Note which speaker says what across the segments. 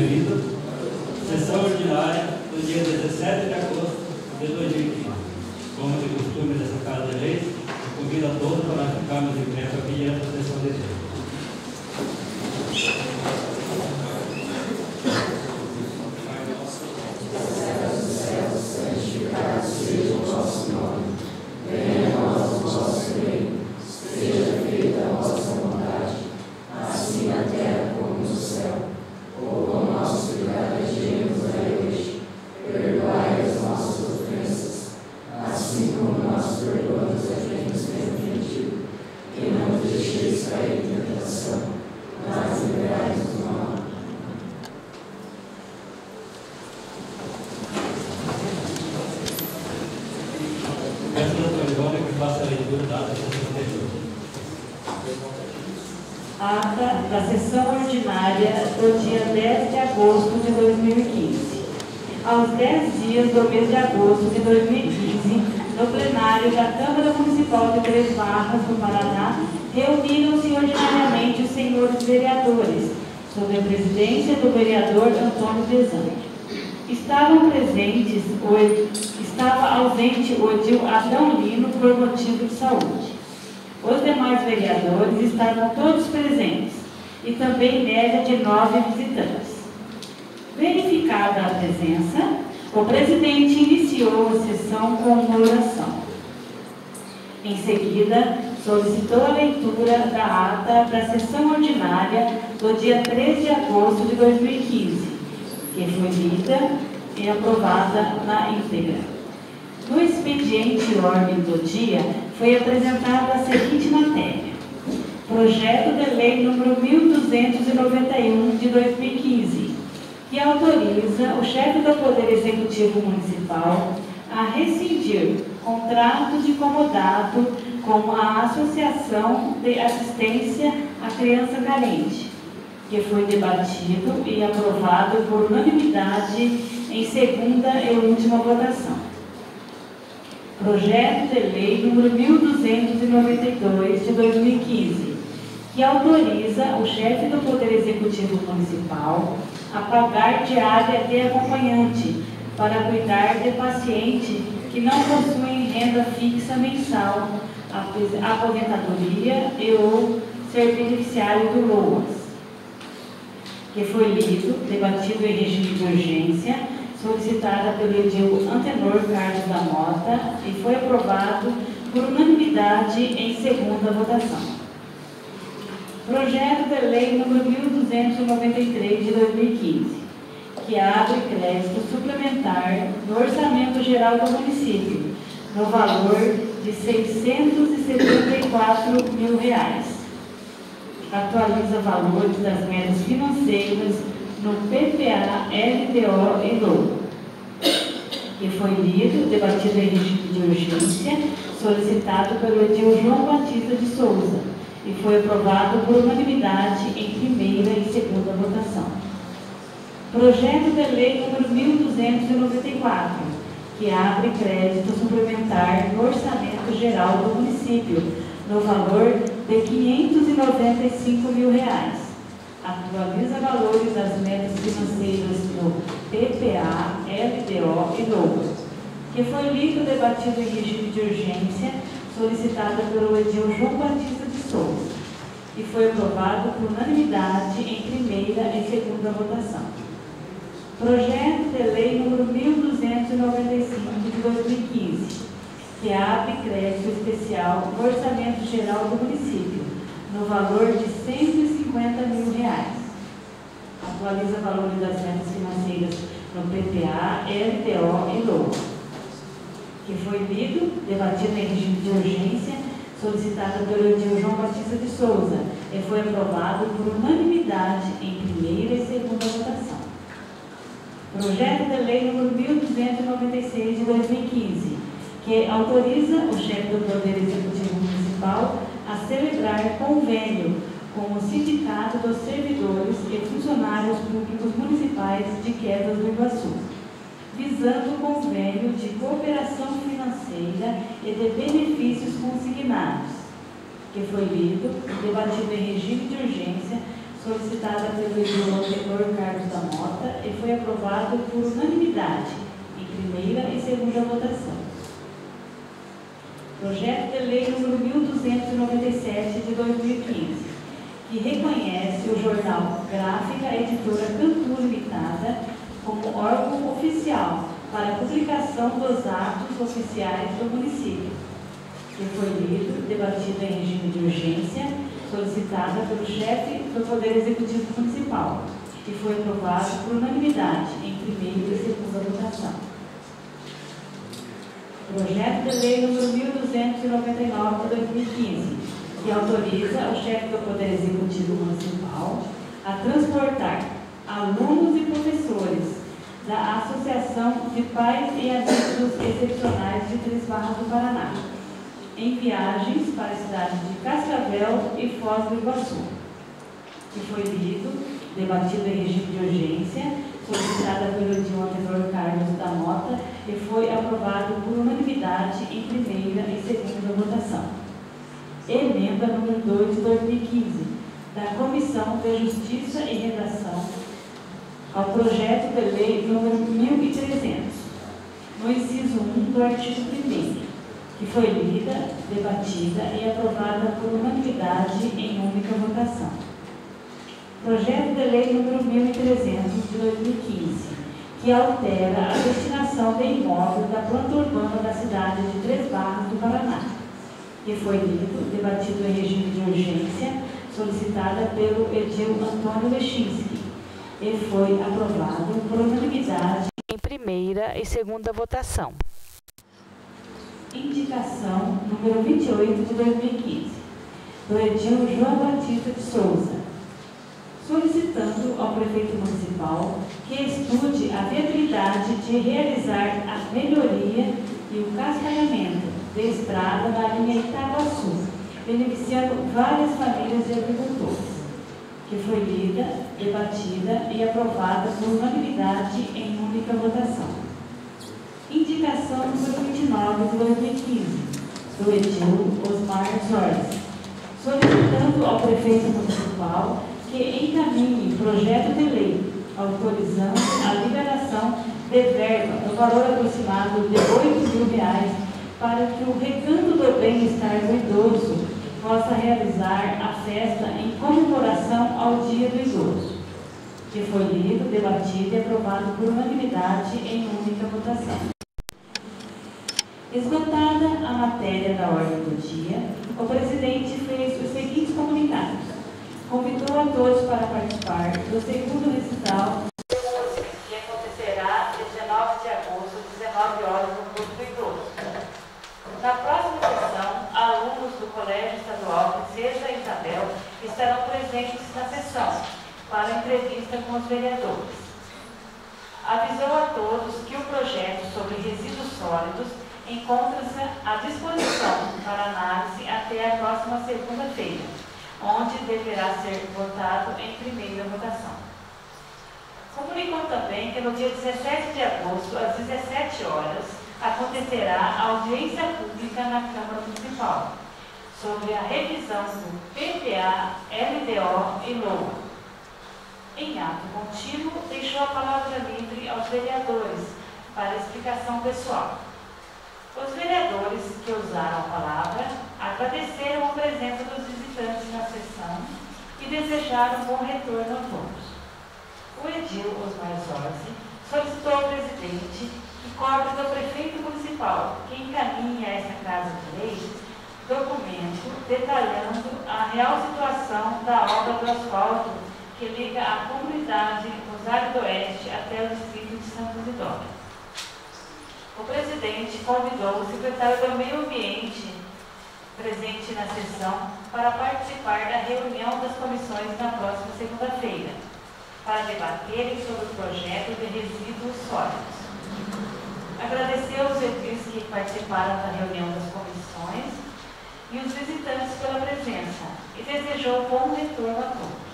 Speaker 1: referido, sessão ordinária do dia 17 de agosto de 2015. Como de costume dessa Casa de Leis, eu convido a todos para ficarmos em pé para pedir a proteção de Deus.
Speaker 2: Ata da sessão ordinária do dia 10 de agosto de 2015. Aos 10 dias do mês de agosto de 2015, no plenário da Câmara Municipal de Três Barras, no Paraná, reuniram-se ordinariamente os senhores vereadores, sob a presidência do vereador Antônio Desante. Estava ausente o edil Adão Lino por motivo de saúde. Os demais vereadores estavam todos presentes e também média de 9 visitantes. Verificada a presença, o presidente iniciou a sessão com uma oração. Em seguida, solicitou a leitura da ata da sessão ordinária do dia 13 de agosto de 2015, que foi lida e aprovada na íntegra. No expediente ordem do dia, foi apresentada a seguinte matéria: Projeto de Lei número 1291 de 2015, que autoriza o chefe do Poder Executivo Municipal a rescindir contrato de comodato com a Associação de Assistência à Criança Carente, que foi debatido e aprovado por unanimidade em segunda e última votação. Projeto de Lei número 1292 de 2015, que autoriza o chefe do Poder Executivo Municipal a pagar diária de acompanhante para cuidar de paciente que não possuem renda fixa mensal, aposentadoria e ou ser beneficiário do LOAS, que foi lido, debatido em regime de urgência, solicitada pelo edil Antenor Carlos da Mota e foi aprovado por unanimidade em segunda votação. Projeto de Lei número 1293 de 2015, que abre crédito suplementar no Orçamento Geral do município, no valor de R$ 674 mil. Atualiza valores das metas financeiras no PPA, LDO e LOA, que foi lido, debatido em regime de urgência, solicitado pelo edil João Batista de Souza e foi aprovado por unanimidade em primeira e segunda votação. Projeto de Lei número 1294, que abre crédito suplementar no Orçamento Geral do município, no valor de R$ 595 mil. Atualiza valores das metas financeiras no PPA, LDO e LOA, que foi lido, debatido em regime de urgência, solicitada pelo edil João Batista de Souza e foi aprovado por unanimidade em primeira e segunda votação. Projeto de Lei número 1295 de 2015, que abre crédito especial no Orçamento Geral do município, no valor de R$ 150 mil. Atualiza valores das metas financeiras no PPA, LDO e LOA, que foi lido, debatido em regime de urgência, solicitada pelo edil João Batista de Souza e foi aprovado por unanimidade em primeira e segunda votação. Projeto de Lei número 1296 de 2015, que autoriza o chefe do Poder Executivo Municipal a celebrar convênio com o Sindicato dos Servidores e Funcionários Públicos Municipais de Quedas do Iguaçu, visando o convênio de cooperação financeira e de benefícios consignados, que foi lido, debatido em regime de urgência, solicitada pelo editor Carlos da Mota e foi aprovado por unanimidade em primeira e segunda votação. Projeto de Lei número 1297 de 2015, que reconhece o jornal Gráfica Editora Cantu Limitada como órgão oficial para a publicação dos atos oficiais do município, que foi lido, debatido em regime de urgência, solicitada pelo chefe do Poder Executivo Municipal, e foi aprovado por unanimidade em primeira e segunda votação. Projeto de Lei número 1299 de 2015, que autoriza o chefe do Poder Executivo Municipal a transportar alunos e professores da Associação de Pais e Amigos Excepcionais de Três Barras do Paraná em viagens para a cidade de Cascavel e Foz do Iguaçu, que foi lido, debatido em regime de urgência, solicitada pelo editor Carlos da Mota e foi aprovado por unanimidade em primeira e segunda votação. Emenda número 2 de 2015, da Comissão de Justiça e Redação ao projeto de lei número 1300, no inciso 1 do artigo 1º, que foi lida, debatida e aprovada por unanimidade em única votação. Projeto de lei número 1300 de 2015, que altera a destinação de imóvel da planta urbana da cidade de Três Barras do Paraná, que foi lido, debatido em regime de urgência, solicitada pelo edil Antônio Lechinski, e foi aprovado por unanimidade em primeira e segunda votação. Indicação número 28 de 2015, do edil João Batista de Souza, solicitando ao prefeito municipal que estude a viabilidade de realizar a melhoria e o cascalhamento de estrada na linha Itaguaçu, beneficiando várias famílias de agricultores, que foi lida, debatida e aprovada por unanimidade em única votação. Indicação número 29 de 2015, do edil Osmar Jorge, solicitando ao prefeito municipal que encaminhe projeto de lei autorizando a liberação de verba no valor aproximado de R$8.000 para que o Recanto do Bem-Estar do Idoso possa realizar a festa em comemoração ao Dia do Idoso, que foi lido, debatido e aprovado por unanimidade em única votação. Esgotada a matéria da ordem do dia, o presidente fez os seguintes comunicados. Convidou a todos para participar do segundo recital que acontecerá 19 de agosto, 19 horas, no Clube do Idoso. Na próxima sessão, alunos do Colégio Estadual Princesa Isabel estarão presentes na sessão para entrevista com os vereadores. Avisou a todos que o projeto sobre resíduos sólidos encontra-se à disposição para análise até a próxima segunda-feira, onde deverá ser votado em primeira votação. Comunicou também que no dia 17 de agosto, às 17 horas, acontecerá a audiência pública na Câmara Municipal sobre a revisão do PPA, LDO e LOA. Em ato contínuo, deixou a palavra livre aos vereadores para explicação pessoal. Os vereadores que usaram a palavra agradeceram a presença dos visitantes na sessão e desejaram bom retorno a todos. O edil Osmar Zorzi solicitou ao presidente que cobre do prefeito municipal que encaminhe a esta Casa de Lei documento detalhando a real situação da obra do asfalto que liga a comunidade Rosário do Oeste até o distrito de Santo Isidoro. O presidente convidou o secretário do Meio Ambiente presente na sessão para participar da reunião das comissões na próxima segunda-feira, para debaterem sobre o projeto de resíduos sólidos. Agradeceu os edis que participaram da reunião das comissões e os visitantes pela presença e desejou bom retorno a todos.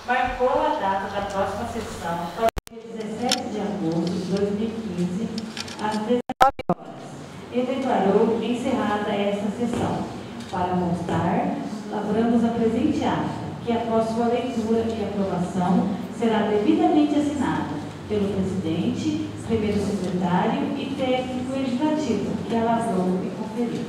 Speaker 2: Marcou a data da próxima sessão para o dia 17 de agosto de 2015, às 19 horas, e declarou encerrada esta sessão. Para constar, lavramos a presente ata. que após sua leitura e aprovação será devidamente assinada pelo presidente, primeiro secretário e técnico legislativo, que alavrou e conferiu.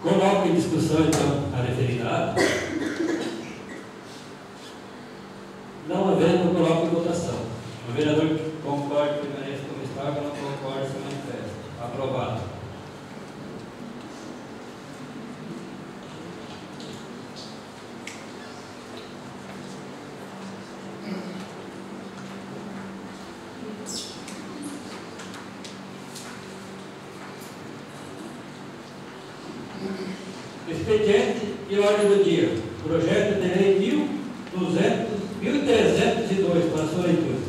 Speaker 1: Coloco em discussão, então, a referida ata. Não havendo, coloco em votação. O vereador que concorde permaneça como está, que não concorde se manifesta. Aprovado. Expediente e ordem do dia. Projeto de lei 1302 para sua leitura.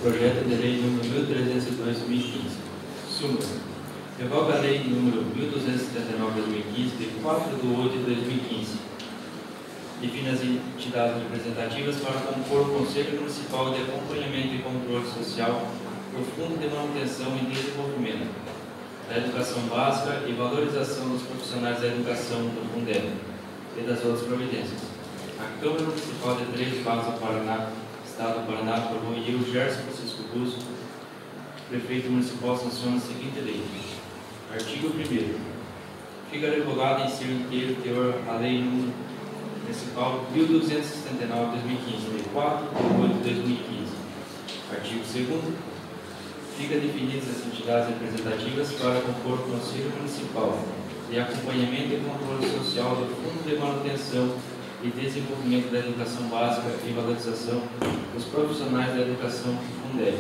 Speaker 3: Projeto de lei número 1302/2015. Súmula. Revoga a lei número 1279/2015 de 4/8/2015. Define as entidades representativas para compor o Conselho Municipal de Acompanhamento e Controle Social do Fundo de Manutenção e Desenvolvimento da Educação Básica e Valorização dos Profissionais da Educação do Fundeb e das outras providências. A Câmara Municipal de Três Barras do Paraná, Estado do Paraná, aprovou e eu, Gerson Francisco Busso, Prefeito Municipal, sanciona a seguinte lei. Artigo 1º. Fica revogada em seu inteiro teor a Lei Municipal 1279/2015, Lei 4/8/2015. Artigo 2º. Fica definidas as entidades representativas para compor o Conselho Municipal de Acompanhamento e Controle Social do Fundo de Manutenção e Desenvolvimento da Educação Básica e Valorização dos Profissionais da Educação Fundeb,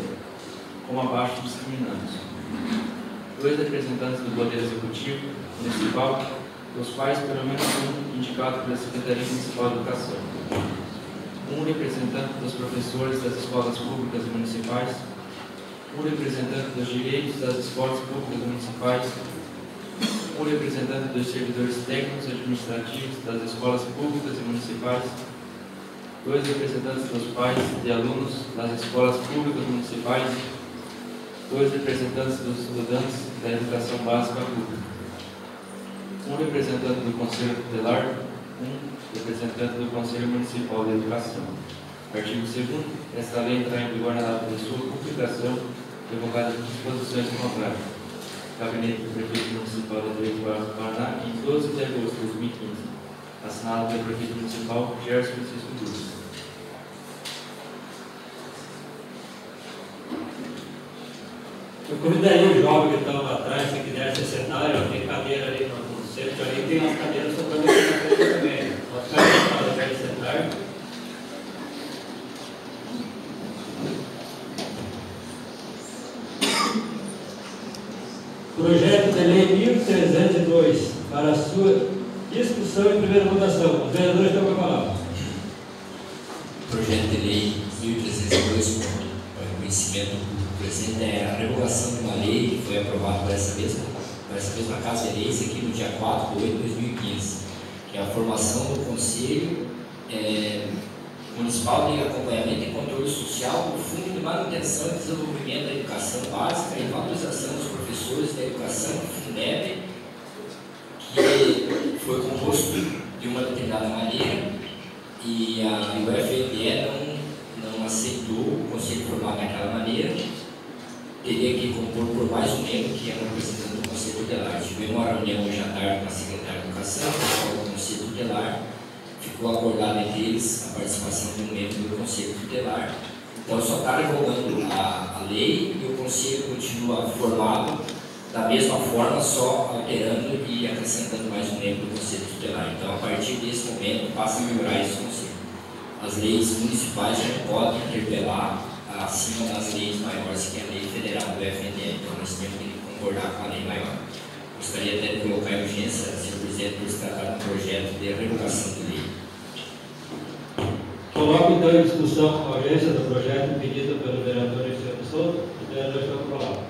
Speaker 3: como abaixo discriminados. 2 representantes do Poder Executivo Municipal, dos quais pelo menos um indicado pela Secretaria Municipal de Educação. 1 representante dos professores das escolas públicas municipais. 1 representante dos direitos das escolas públicas municipais. 1 representante dos servidores técnicos administrativos das escolas públicas e municipais. 2 representantes dos pais de alunos das escolas públicas municipais. 2 representantes dos estudantes da educação básica pública. 1 representante do Conselho Tutelar. 1 representante do Conselho Municipal de Educação. Artigo 2º. Esta lei entrará em vigor na data de sua publicação, revogadas as disposições contrárias. Gabinete do Prefeito Municipal de Três Barras do Paraná, em 12 de agosto de 2015. Assinado pelo Prefeito Municipal, Gerson Francisco Busso.
Speaker 1: Eu convidaria o jovem que estava lá atrás, se quiser se sentar, tem cadeira ali no centro, ali tem umas cadeiras sobrando aqui na frente também. Pode ficar sentado até ele sentar. Projeto de lei 1302 para a sua discussão em primeira votação. Os vereadores estão com a palavra.
Speaker 4: Projeto de lei 1302, para o conhecimento do presidente, é a revogação de uma lei que foi aprovada por essa mesma Casa de Leis aqui no dia 4/8/2015, que é a formação do Conselho Municipal de Acompanhamento e Controle Social do Fundo de Manutenção e Desenvolvimento da Educação Básica e Valorização dos Professores da Educação, Fundeb, que foi composto de uma determinada maneira e o FNDE não aceitou o Conselho formado daquela maneira. Teria que compor por mais um membro, que é um representante do Conselho Tutelar. Tivemos uma reunião hoje à tarde com a Secretária de Educação, com o Conselho Tutelar. Ficou acordado entre eles a participação de um membro do Conselho Tutelar. Então, só está revogando a lei e o Conselho continua formado da mesma forma, só alterando e acrescentando mais um membro do Conselho Tutelar. Então, a partir desse momento, passa a figurar esse Conselho. As leis municipais já podem interpelar acima das leis maiores, que é a lei federal do FNDE. Então, nós temos que concordar com a lei maior. Gostaria até de colocar em urgência, senhor presidente, por se tratar de um projeto de revogação de lei.
Speaker 1: Coloco então em discussão a urgência do projeto pedido pelo vereador Eliseu Souto. O vereador está com a palavra.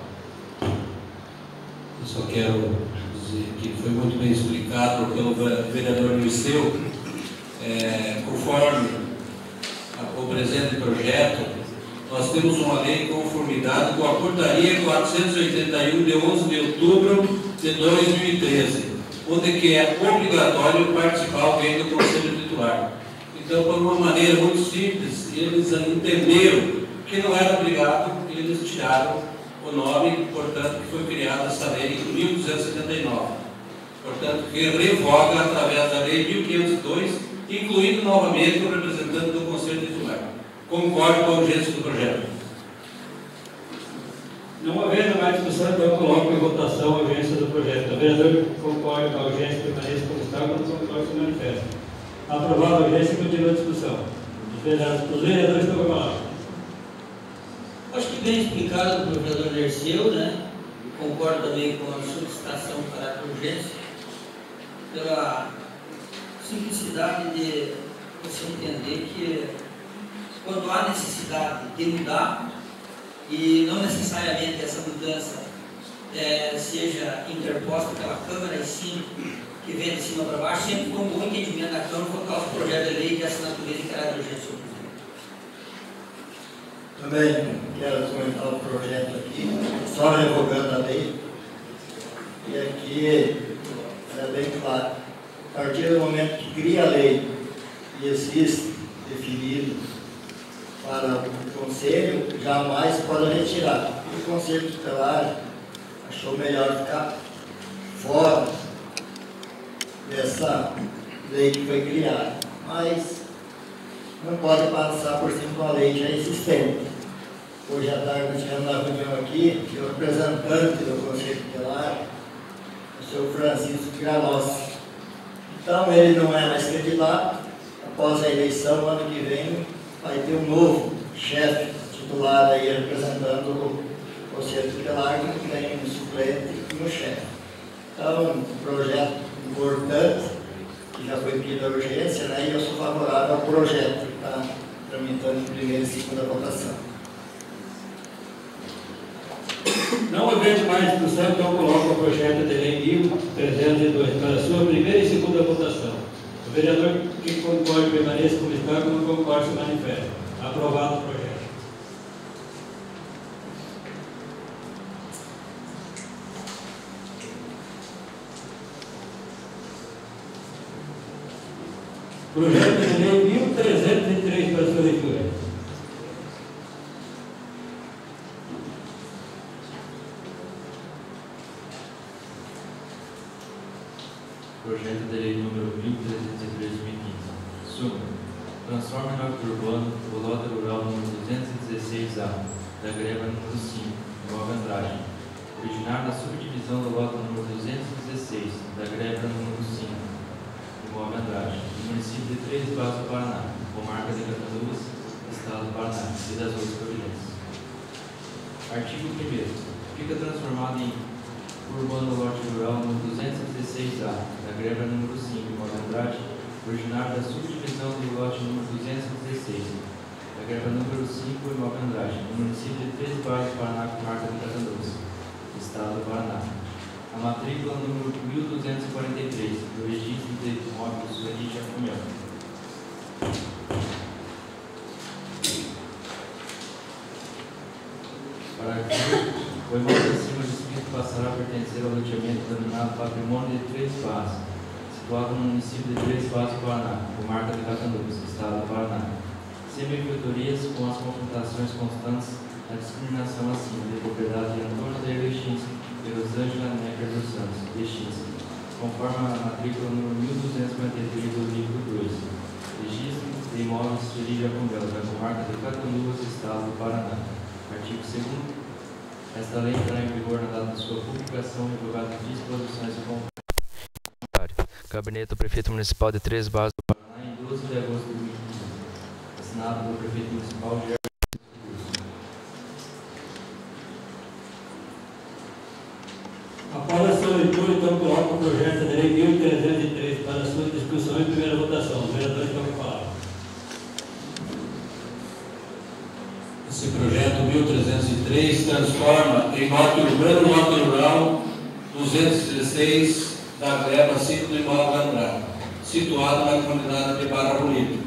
Speaker 5: Eu só quero dizer que foi muito bem explicado pelo vereador Eliseu, conforme o presente projeto. Nós temos uma lei em conformidade com a portaria 481 de 11 de outubro de 2013, onde que é obrigatório participar alguém do Conselho Titular. Então, por uma maneira muito simples, eles entenderam que não era obrigado, eles tiraram o nome, portanto, que foi criada essa lei em 1279. Portanto, que revoga através da lei 1502, incluindo novamente o representante do Conselho Titular. Concordo com a urgência do projeto.
Speaker 1: Não havendo mais discussão, então eu coloco em votação a urgência do projeto. O vereador concorda com a urgência, permaneça como está, quando não concorda, se manifesta. Aprovada a urgência, continua a discussão. Os vereadores estão com a palavra.
Speaker 6: Acho que bem explicado pelo vereador Dirceu, né? Concordo também com a solicitação para a urgência, pela simplicidade de você entender que quando há necessidade de mudar, e não necessariamente essa mudança seja interposta pela Câmara, e sim que vem de cima para baixo, sempre com um bom entendimento da Câmara votar o projeto de lei de assinatura de caráter urgente.
Speaker 7: Também quero comentar o projeto aqui, só revogando a lei, e aqui é bem claro. A partir do momento que cria a lei e existe definido para o Conselho, jamais pode retirar. O Conselho Tutelar achou melhor ficar fora dessa lei que foi criada, mas não pode passar por cima de uma lei já existente. Hoje à tarde nós tivemos uma reunião aqui, que o representante do Conselho Tutelar, o senhor Francisco Gralossi. Então ele não é mais candidato. Após a eleição, ano que vem, vai ter um novo chefe titular aí representando o Conselho Tutelar, que tem um suplente e um chefe. Então, um projeto importante, que já foi pedido a urgência, né? E eu sou favorável ao projeto que está tramitando em primeira e segunda votação.
Speaker 1: Não havendo mais discussão, então coloco o projeto de lei 1302 para a sua primeira e segunda votação. O vereador que concorda permaneça como está, que não concorda se manifesta. Aprovado o projeto. Projeto de lei 1303 para a sua leitura.
Speaker 3: Projeto de lei número 1303/2015. Suma. Transforma em hábito urbano o lote rural número 216A, da greva número 5, Nova Andrade, originário da subdivisão do lote número 216, da greva número 5, Nova Andrade, no município de Três Barras do Paraná, comarca de Catanduva, estado do Paraná, e das outras providências. Artigo 1º. Fica transformado em urbano lote rural número 216A, da greva número 5, Nova Andrade, originário da subdivisão do lote número 216, da greva número 5, Nova Andrade, no município de Três Barras do Paraná, comarca de Catanduva, estado do Paraná. A matrícula número 1243, do registro de imóveis Sueli Jacomel. Parágrafo. O imóvel acima descrito passará a pertencer ao loteamento denominado Patrimônio de Três Barras, situado no município de Três Barras do Paraná, comarca de Catanduva, estado do Paraná. Sem benfeitorias, com as confrontações constantes na discriminação acima de propriedade de Antônio da Erlechinski e Rosângela Necker dos Santos, Erlechinski, conforme a matrícula número 1253 do livro 2. Registro de imóveis Sueli Jacomel, da comarca de Catanduva, estado do Paraná. Artigo 2º. Esta lei entrará em vigor na data de sua publicação, revogada de disposições e complementares. Gabinete do Prefeito Municipal de Três Barras do Paraná, em 12 de agosto de 2015. Assinado pelo Prefeito Municipal de
Speaker 1: Após a sua leitura, então coloco o projeto de lei 1303 para a sua discussão em primeira votação. Os vereadores estão com a palavra.
Speaker 5: Esse projeto 1303 transforma em lote urbano, lote rural 216 da Gleba 5 do imóvel Andrade, situado na comunidade de Barra Bonita.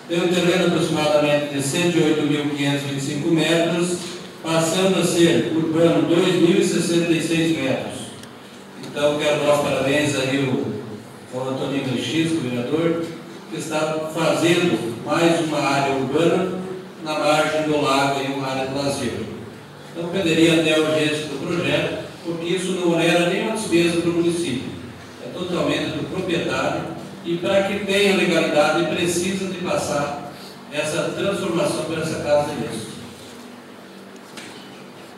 Speaker 5: Tem um terreno aproximadamente de 108.525 metros, passando a ser urbano 2.066 metros. Então, quero dar os parabéns aí ao Antônio Chisco, vereador, que está fazendo mais uma área urbana na margem do lago e uma área de lazer. Então, pediria até a urgência do projeto, porque isso não era nenhuma despesa para o município. É totalmente do proprietário e para que tenha legalidade precisa de passar essa transformação para essa casa de leis.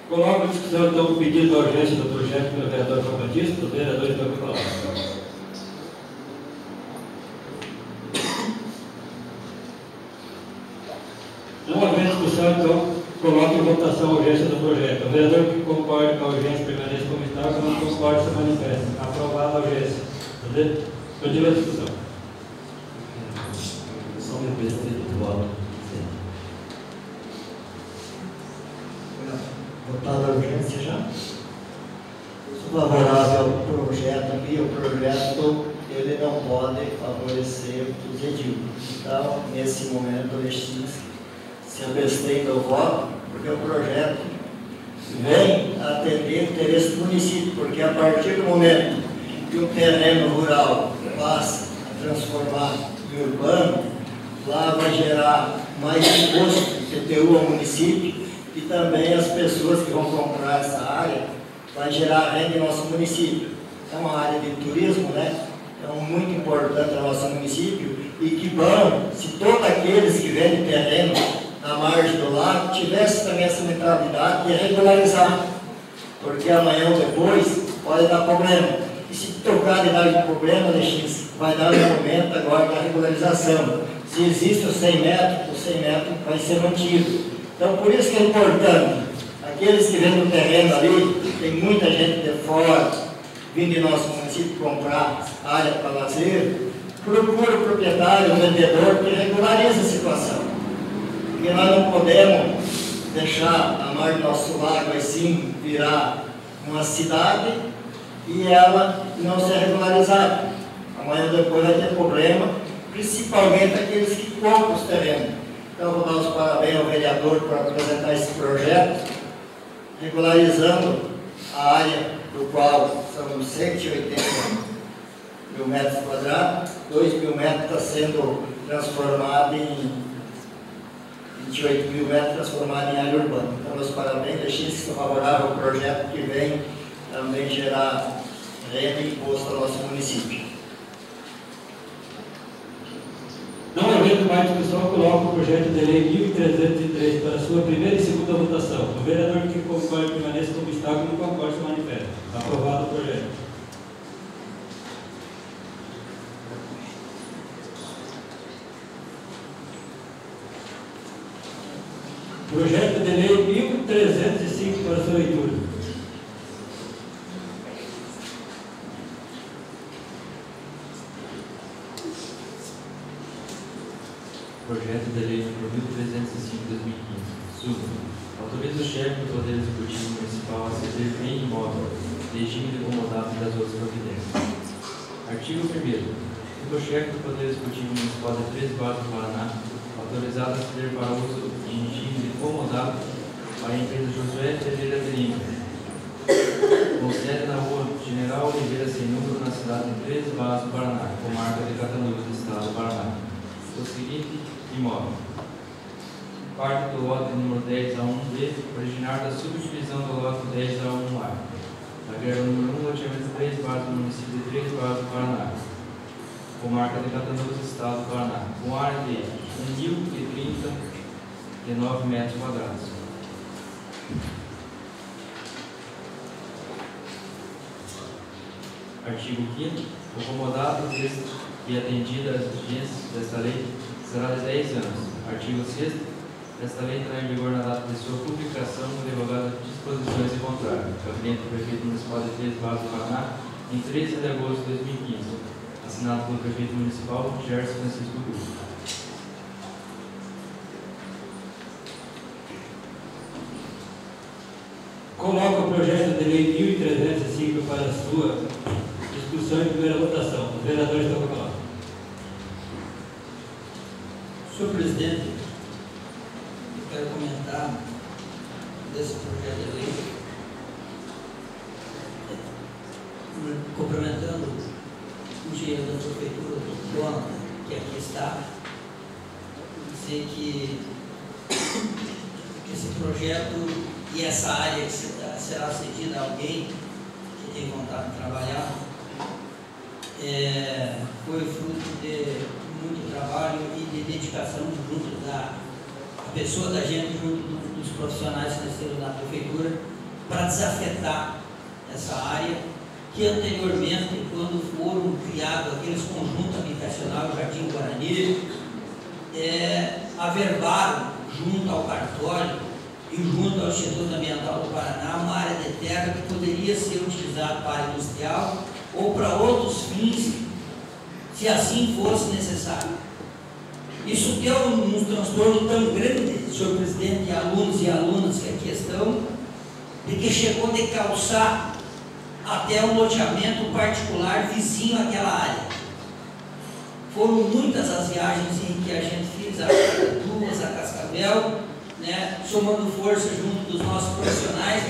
Speaker 1: Coloco em discussão então o pedido de urgência do projeto pelo vereador João Batista, os vereadores estão com a palavra. Não havendo discussão, então, coloco em votação a urgência do projeto. O vereador que concorda com a urgência permaneça como está, o que não concorda se manifesta. Aprovada a urgência. Continua a discussão.
Speaker 8: Só uma coisa que voto.
Speaker 7: Votada a urgência já? Sou favorável ao projeto aqui. O projeto ele não pode favorecer os edículos. Então, nesse momento, o Lexis se abstém do voto, porque o projeto vem atender o interesse do município, porque a partir do momento que o terreno rural passa a transformar em urbano, lá vai gerar mais imposto de IPTU ao município e também as pessoas que vão comprar essa área vai gerar renda em nosso município. É uma área de turismo, né? Então, muito importante no nosso município e que bom se todos aqueles que vendem terreno na margem do lago tivesse também essa mentalidade de regularizar, porque amanhã ou depois pode dar problema. E se tocar de dar problema, vai dar no momento agora da regularização. Se existe os 100 metros, os 100 metros vai ser mantido. Então, por isso que é importante, aqueles que vendem o terreno ali, tem muita gente de fora, vindo de nosso município comprar área para lazer, procura o proprietário, o vendedor, que regularize a situação. Porque nós não podemos deixar a margem do nosso lago assim virar uma cidade e ela não ser regularizada. Amanhã depois vai ter problema, principalmente aqueles que compram os terrenos. Então, vou dar os parabéns ao vereador por apresentar esse projeto, regularizando a área do qual são 180 mil metros quadrados, 2 mil metros está sendo transformado em 28 mil metros transformado em área urbana. Então, meus parabéns, deixem se favorável ao projeto que vem também gerar renda e imposto ao nosso município.
Speaker 1: Não havendo mais discussão, coloco o projeto de lei 1303 para sua primeira e segunda votação. O vereador que concorda permaneça como está, que não concorda se manifesta. Aprovado o projeto. Projeto de lei 1305 para sua leitura.
Speaker 3: Projeto de lei número 1305/2015. Suma. Autoriza o chefe do Poder Executivo Municipal a ceder bem imóvel, regime de comodato das outras providências. Artigo 1º. O chefe do Poder Executivo Municipal de Três Barras do Paraná, autorizado a ceder para uso em regime de comodato para a empresa Josué Ferreira de Lima, com sede na rua General Oliveira Sem Número, na cidade de Três Barras do Paraná, comarca de Catanduva, estado do Paraná. O seguinte imóvel: parte do lote número 10A1B, originário da subdivisão do lote 10A1A, da greve número 1, loteamento 3 Barras do município de Três Barras do Paraná, comarca de Catanduva, estado do Paraná, com área de 1.039 metros quadrados. Artigo 5º. O comodato e atendida às exigências desta lei será de 10 anos. Artigo 6º. Esta lei entrará em vigor na data de sua publicação no revogado de disposições em contrário. Gabinete do Prefeito Municipal de Três Barras do Paraná, em 13 de agosto de 2015. Assinado pelo Prefeito Municipal, Gerson Francisco Cruz.
Speaker 1: Coloco o projeto de lei 1305 para a sua discussão em primeira votação. Os vereadores estão com a palavra.
Speaker 6: Senhor presidente, eu quero comentar desse projeto de lei, cumprimentando o engenheiro da prefeitura, o Jonathan, que aqui está, dizer que esse projeto e essa área que será cedida a alguém que tem vontade de trabalhar foi fruto de muito trabalho e de dedicação junto da pessoa da gente, junto dos profissionais que nasceram na prefeitura, para desafetar essa área que anteriormente, quando foram criados aqueles conjuntos habitacionais, o Jardim Guarani, averbaram junto ao cartório e junto ao Instituto Ambiental do Paraná uma área de terra que poderia ser utilizada para área industrial ou para outros fins, se assim fosse necessário. Isso deu um transtorno tão grande, senhor presidente, e alunos e alunas que aqui estão, de que chegou a decalçar até um loteamento particular vizinho àquela área. Foram muitas as viagens em que a gente fez, a Duas, a Cascavel, né, somando força junto dos nossos profissionais,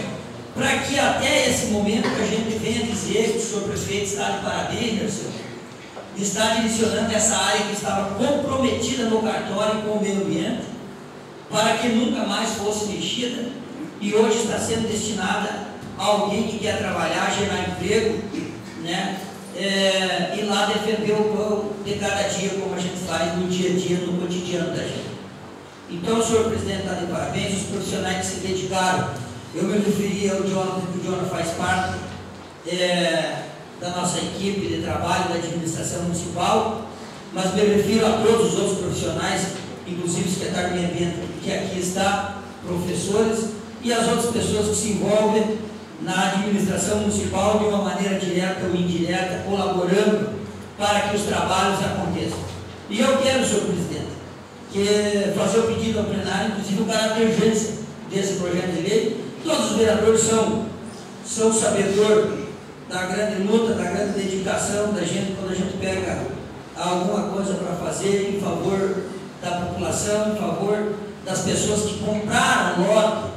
Speaker 6: para que até esse momento a gente venha dizer que o senhor prefeito está de parabéns, meu senhor, está direcionando essa área que estava comprometida no cartório com o meio ambiente, para que nunca mais fosse mexida, e hoje está sendo destinada a alguém que quer trabalhar, gerar emprego, né, e lá defender o pão de cada dia, como a gente faz no dia a dia, no cotidiano da gente. Então, o senhor presidente está de parabéns, os profissionais que se dedicaram. Eu me referi ao Jonathan, que o Jonathan faz parte da nossa equipe de trabalho da administração municipal, mas me refiro a todos os outros profissionais, inclusive o secretário do Meio Ambiente, que aqui está, professores, e as outras pessoas que se envolvem na administração municipal de uma maneira direta ou indireta, colaborando para que os trabalhos aconteçam. E eu quero, senhor presidente, fazer o pedido ao plenário, inclusive o caráter de urgência desse projeto de lei. Todos os vereadores são sabedores da grande luta, da grande dedicação da gente quando a gente pega alguma coisa para fazer em favor da população, em favor das pessoas que compraram lote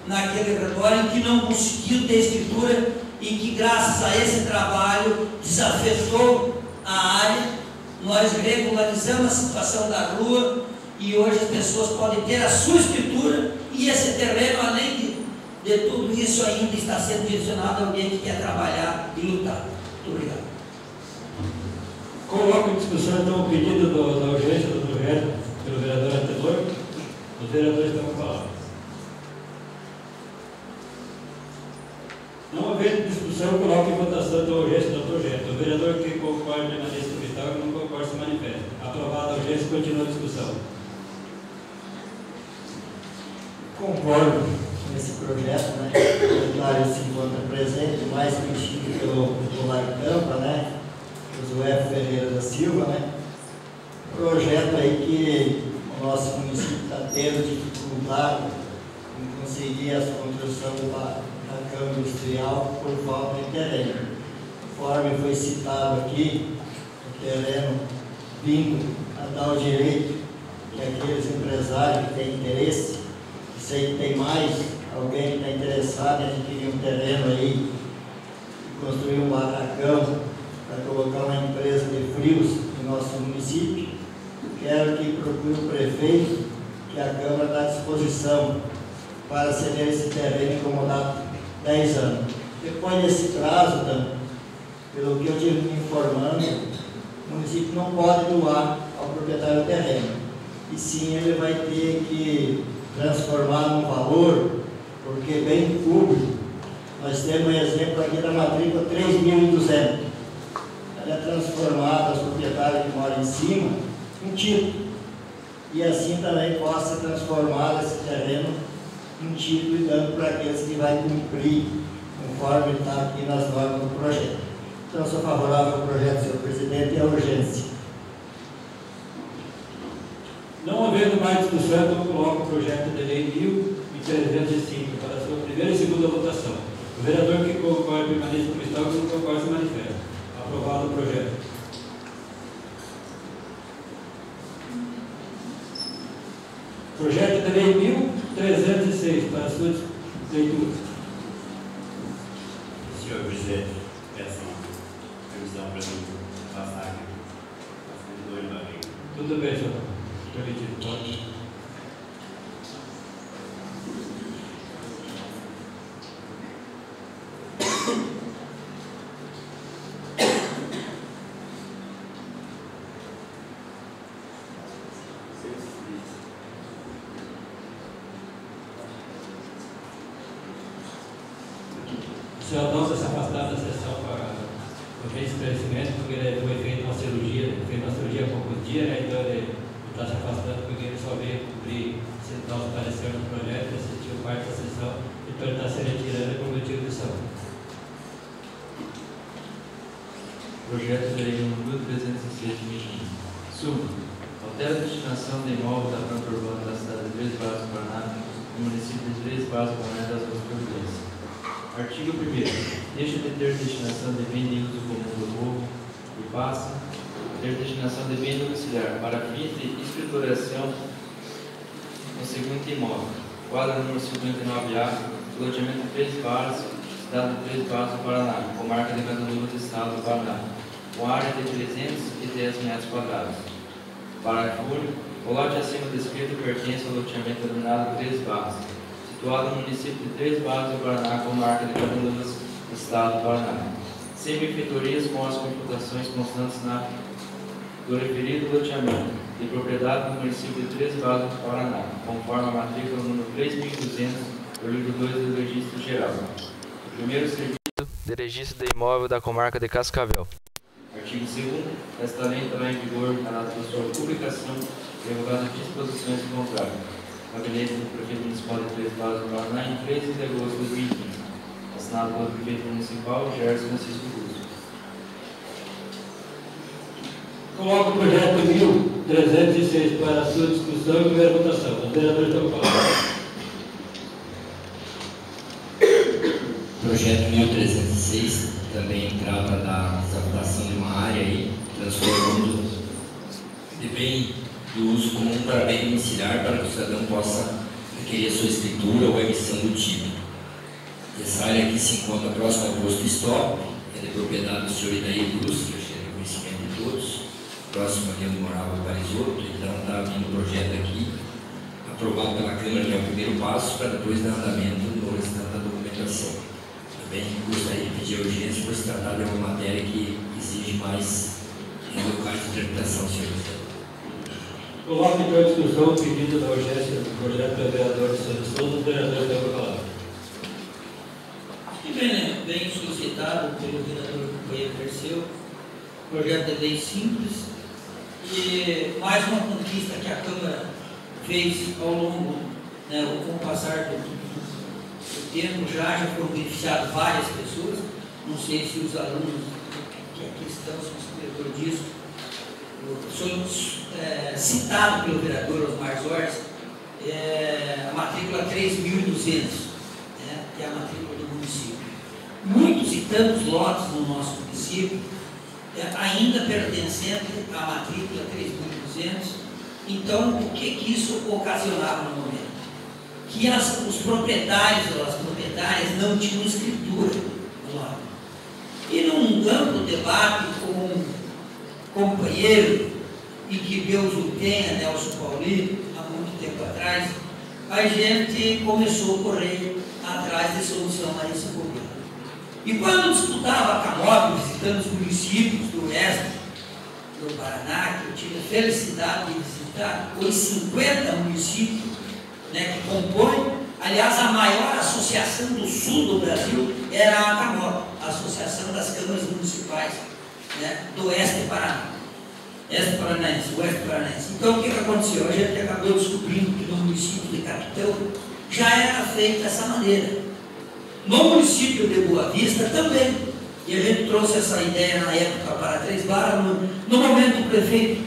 Speaker 6: naquele território e que não conseguiu ter escritura e que, graças a esse trabalho, desafetou a área. Nós regularizamos a situação da rua e hoje as pessoas podem ter a sua escritura e esse terreno, além de tudo isso, ainda está sendo direcionado a alguém que quer trabalhar e lutar. Muito obrigado.
Speaker 1: Coloco em discussão então o pedido da urgência do projeto pelo vereador anterior. Os vereadores estão com a palavra. Não havendo discussão, coloco em votação a urgência do projeto. O vereador que concorda permanece no hospital e não concorda se manifesta. Aprovada a urgência, continua a discussão.
Speaker 7: Concordo com esse projeto, né? O plenário se encontra presente, mais conhecido pelo popular Campa, né? Josué Ferreira da Silva, né? Projeto aí que o nosso município está tendo dificuldade em conseguir a construção da Câmara Industrial por falta de terreno. Conforme foi citado aqui, o terreno vindo a dar o direito que aqueles empresários que têm interesse, sei que tem mais alguém que está interessado em adquirir um terreno aí, construir um barracão para colocar uma empresa de frios no nosso município. Quero que procure o prefeito, que a Câmara está à disposição para ceder esse terreno incomodado 10 anos. Depois desse prazo, pelo que eu tive me informando, o município não pode doar ao proprietário do terreno, e sim ele vai ter que transformar num valor, porque bem público. Nós temos um exemplo aqui da matrícula 3.200. Ela é transformada aos proprietários que moram em cima em título, e assim também possa transformar esse terreno em título e dando para aqueles que vai cumprir conforme está aqui nas normas do projeto. Então, sou favorável ao projeto, senhor presidente, e à urgência.
Speaker 1: Não havendo mais discussão, então coloco o projeto de lei 1023 305, para a sua primeira e segunda votação. O vereador que concorda permanece como está, o que não concorda se manifesta. Aprovado o projeto. Projeto de lei 1306, para a sua leitura.
Speaker 8: Senhor presidente, peço permissão para mim passar aqui.
Speaker 1: Tudo bem, senhor. Permitido. Pode. O senhor Adão se afastar da sessão para urgência e esclarecimento, porque ele foi feito uma cirurgia, há poucos dias, né? Então ele está se afastando porque ele só veio cumprir nosso parecer no projeto, assistiu parte da sessão, então ele está se retirando por motivo de saúde.
Speaker 3: Projeto de lei número 1306 de 2015. Suma. Altera a destinação de imóvel da planta urbana da cidade de Três Barras do Paraná, no município de Três Barras do Paraná das Duas Providências. Artigo 1º. Deixa de ter destinação de bem de uso comum do povo e passa a ter destinação de bem domiciliar para fins de escrituração no seguinte imóvel. Quadra número 59A, loteamento Três Barras, cidade de Três Barras do Paraná, comarca de Cataduva, estado do Paraná, com área de 310 metros quadrados. Parágrafo único. O lote acima descrito pertence ao loteamento denominado Três Barras, situado no município de Três Barras do Paraná, comarca de Cataduva, estado do Paraná. Sem benfeitorias com as computações constantes do referido loteamento, de propriedade do município de Três Barras do Paraná, conforme a matrícula número 3.200 do livro 2 do Registro Geral. Primeiro serviço de registro de imóvel da comarca de Cascavel. Artigo 2º. Esta lei entrará em vigor na data da sua publicação, revogadas as disposições em contrário. Gabinete do Prefeito Municipal de Três Barras do Paraná, em 13 de agosto de 2015. Assinado pelo Prefeito Municipal, Gerson Francisco Russo.
Speaker 1: Coloco o projeto 1306 para a sua discussão e primeira votação. Os vereadores estão falando.
Speaker 4: Projeto 1306 também trata da exaltação de uma área aí, transformando de bem do uso comum para bem domiciliar, para que o cidadão possa requerer sua escritura ou emissão do título. Essa área aqui se encontra próxima ao posto stop, é de propriedade do senhor Idaí Cruz, que eu acho que é de conhecimento de todos, próximo ali onde morava o Parisoto. Então está vindo o projeto aqui, aprovado pela Câmara, que é o primeiro passo, para depois dar andamento no restante da documentação. Também gostaria de pedir urgência por se tratar de uma matéria que exige mais locais de interpretação, senhor presidente.
Speaker 1: Coloco então a discussão o pedido da urgência do projeto do vereador de Santos Souza, o vereador tem a palavra.
Speaker 6: Que bem solicitado pelo vereador companheiro Perseu, projeto de lei simples e mais uma conquista que a Câmara fez ao longo, com o passar do tempo. Já foram beneficiadas várias pessoas, não sei se os alunos que aqui estão são superior disso. Citado pelo vereador Osmar Zordes, a matrícula 3.200, que é a matrícula do município. Muitos e tantos lotes no nosso município, ainda pertencendo à matrícula 3.200. Então, o que isso ocasionava no momento? Que os proprietários ou as proprietárias não tinham escritura no lote. E num amplo debate com um companheiro, e que Deus o tenha, Nelson Paulino, há muito tempo atrás, a gente começou a correr atrás de solução a esse problema. E quando disputava a Camob, visitando os municípios do oeste do Paraná, que eu tive a felicidade de visitar os 50 municípios que compõem, aliás, a maior associação do sul do Brasil era a Camob, a Associação das Câmaras Municipais do oeste do Paraná. Oeste paranaense. Então, o que aconteceu? A gente acabou descobrindo que no município de Capitão já era feita dessa maneira. No município de Boa Vista também. E a gente trouxe essa ideia na época para Três Barras. No momento, o prefeito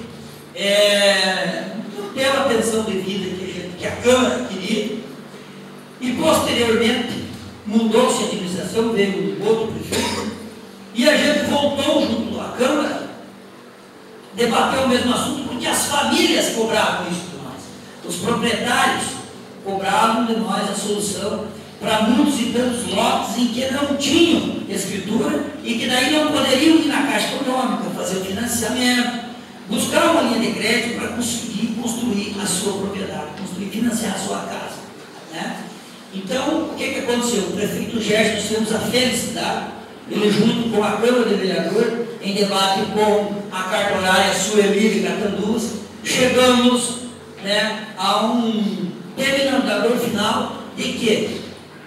Speaker 6: não deu a atenção devida que a Câmara queria. E a gente, com essa ideia, nós fizemos uma posteriormente mudou-se a administração, veio outro prefeito, e a gente voltou junto à Câmara, debateu o mesmo assunto, porque as famílias cobravam isso de nós. Os proprietários cobravam de nós a solução para muitos e tantos lotes em que não tinham escritura e que daí não poderiam ir na Caixa Econômica, fazer o financiamento, buscar uma linha de crédito para conseguir construir a sua propriedade, financiar a sua casa, né? Então, o que aconteceu? O prefeito Gerson, nós tivemos a felicidade, ele junto com a Câmara de Vereador, em debate com a cartorária Sueli de Catanduz, chegamos, né, a um denominador final de que,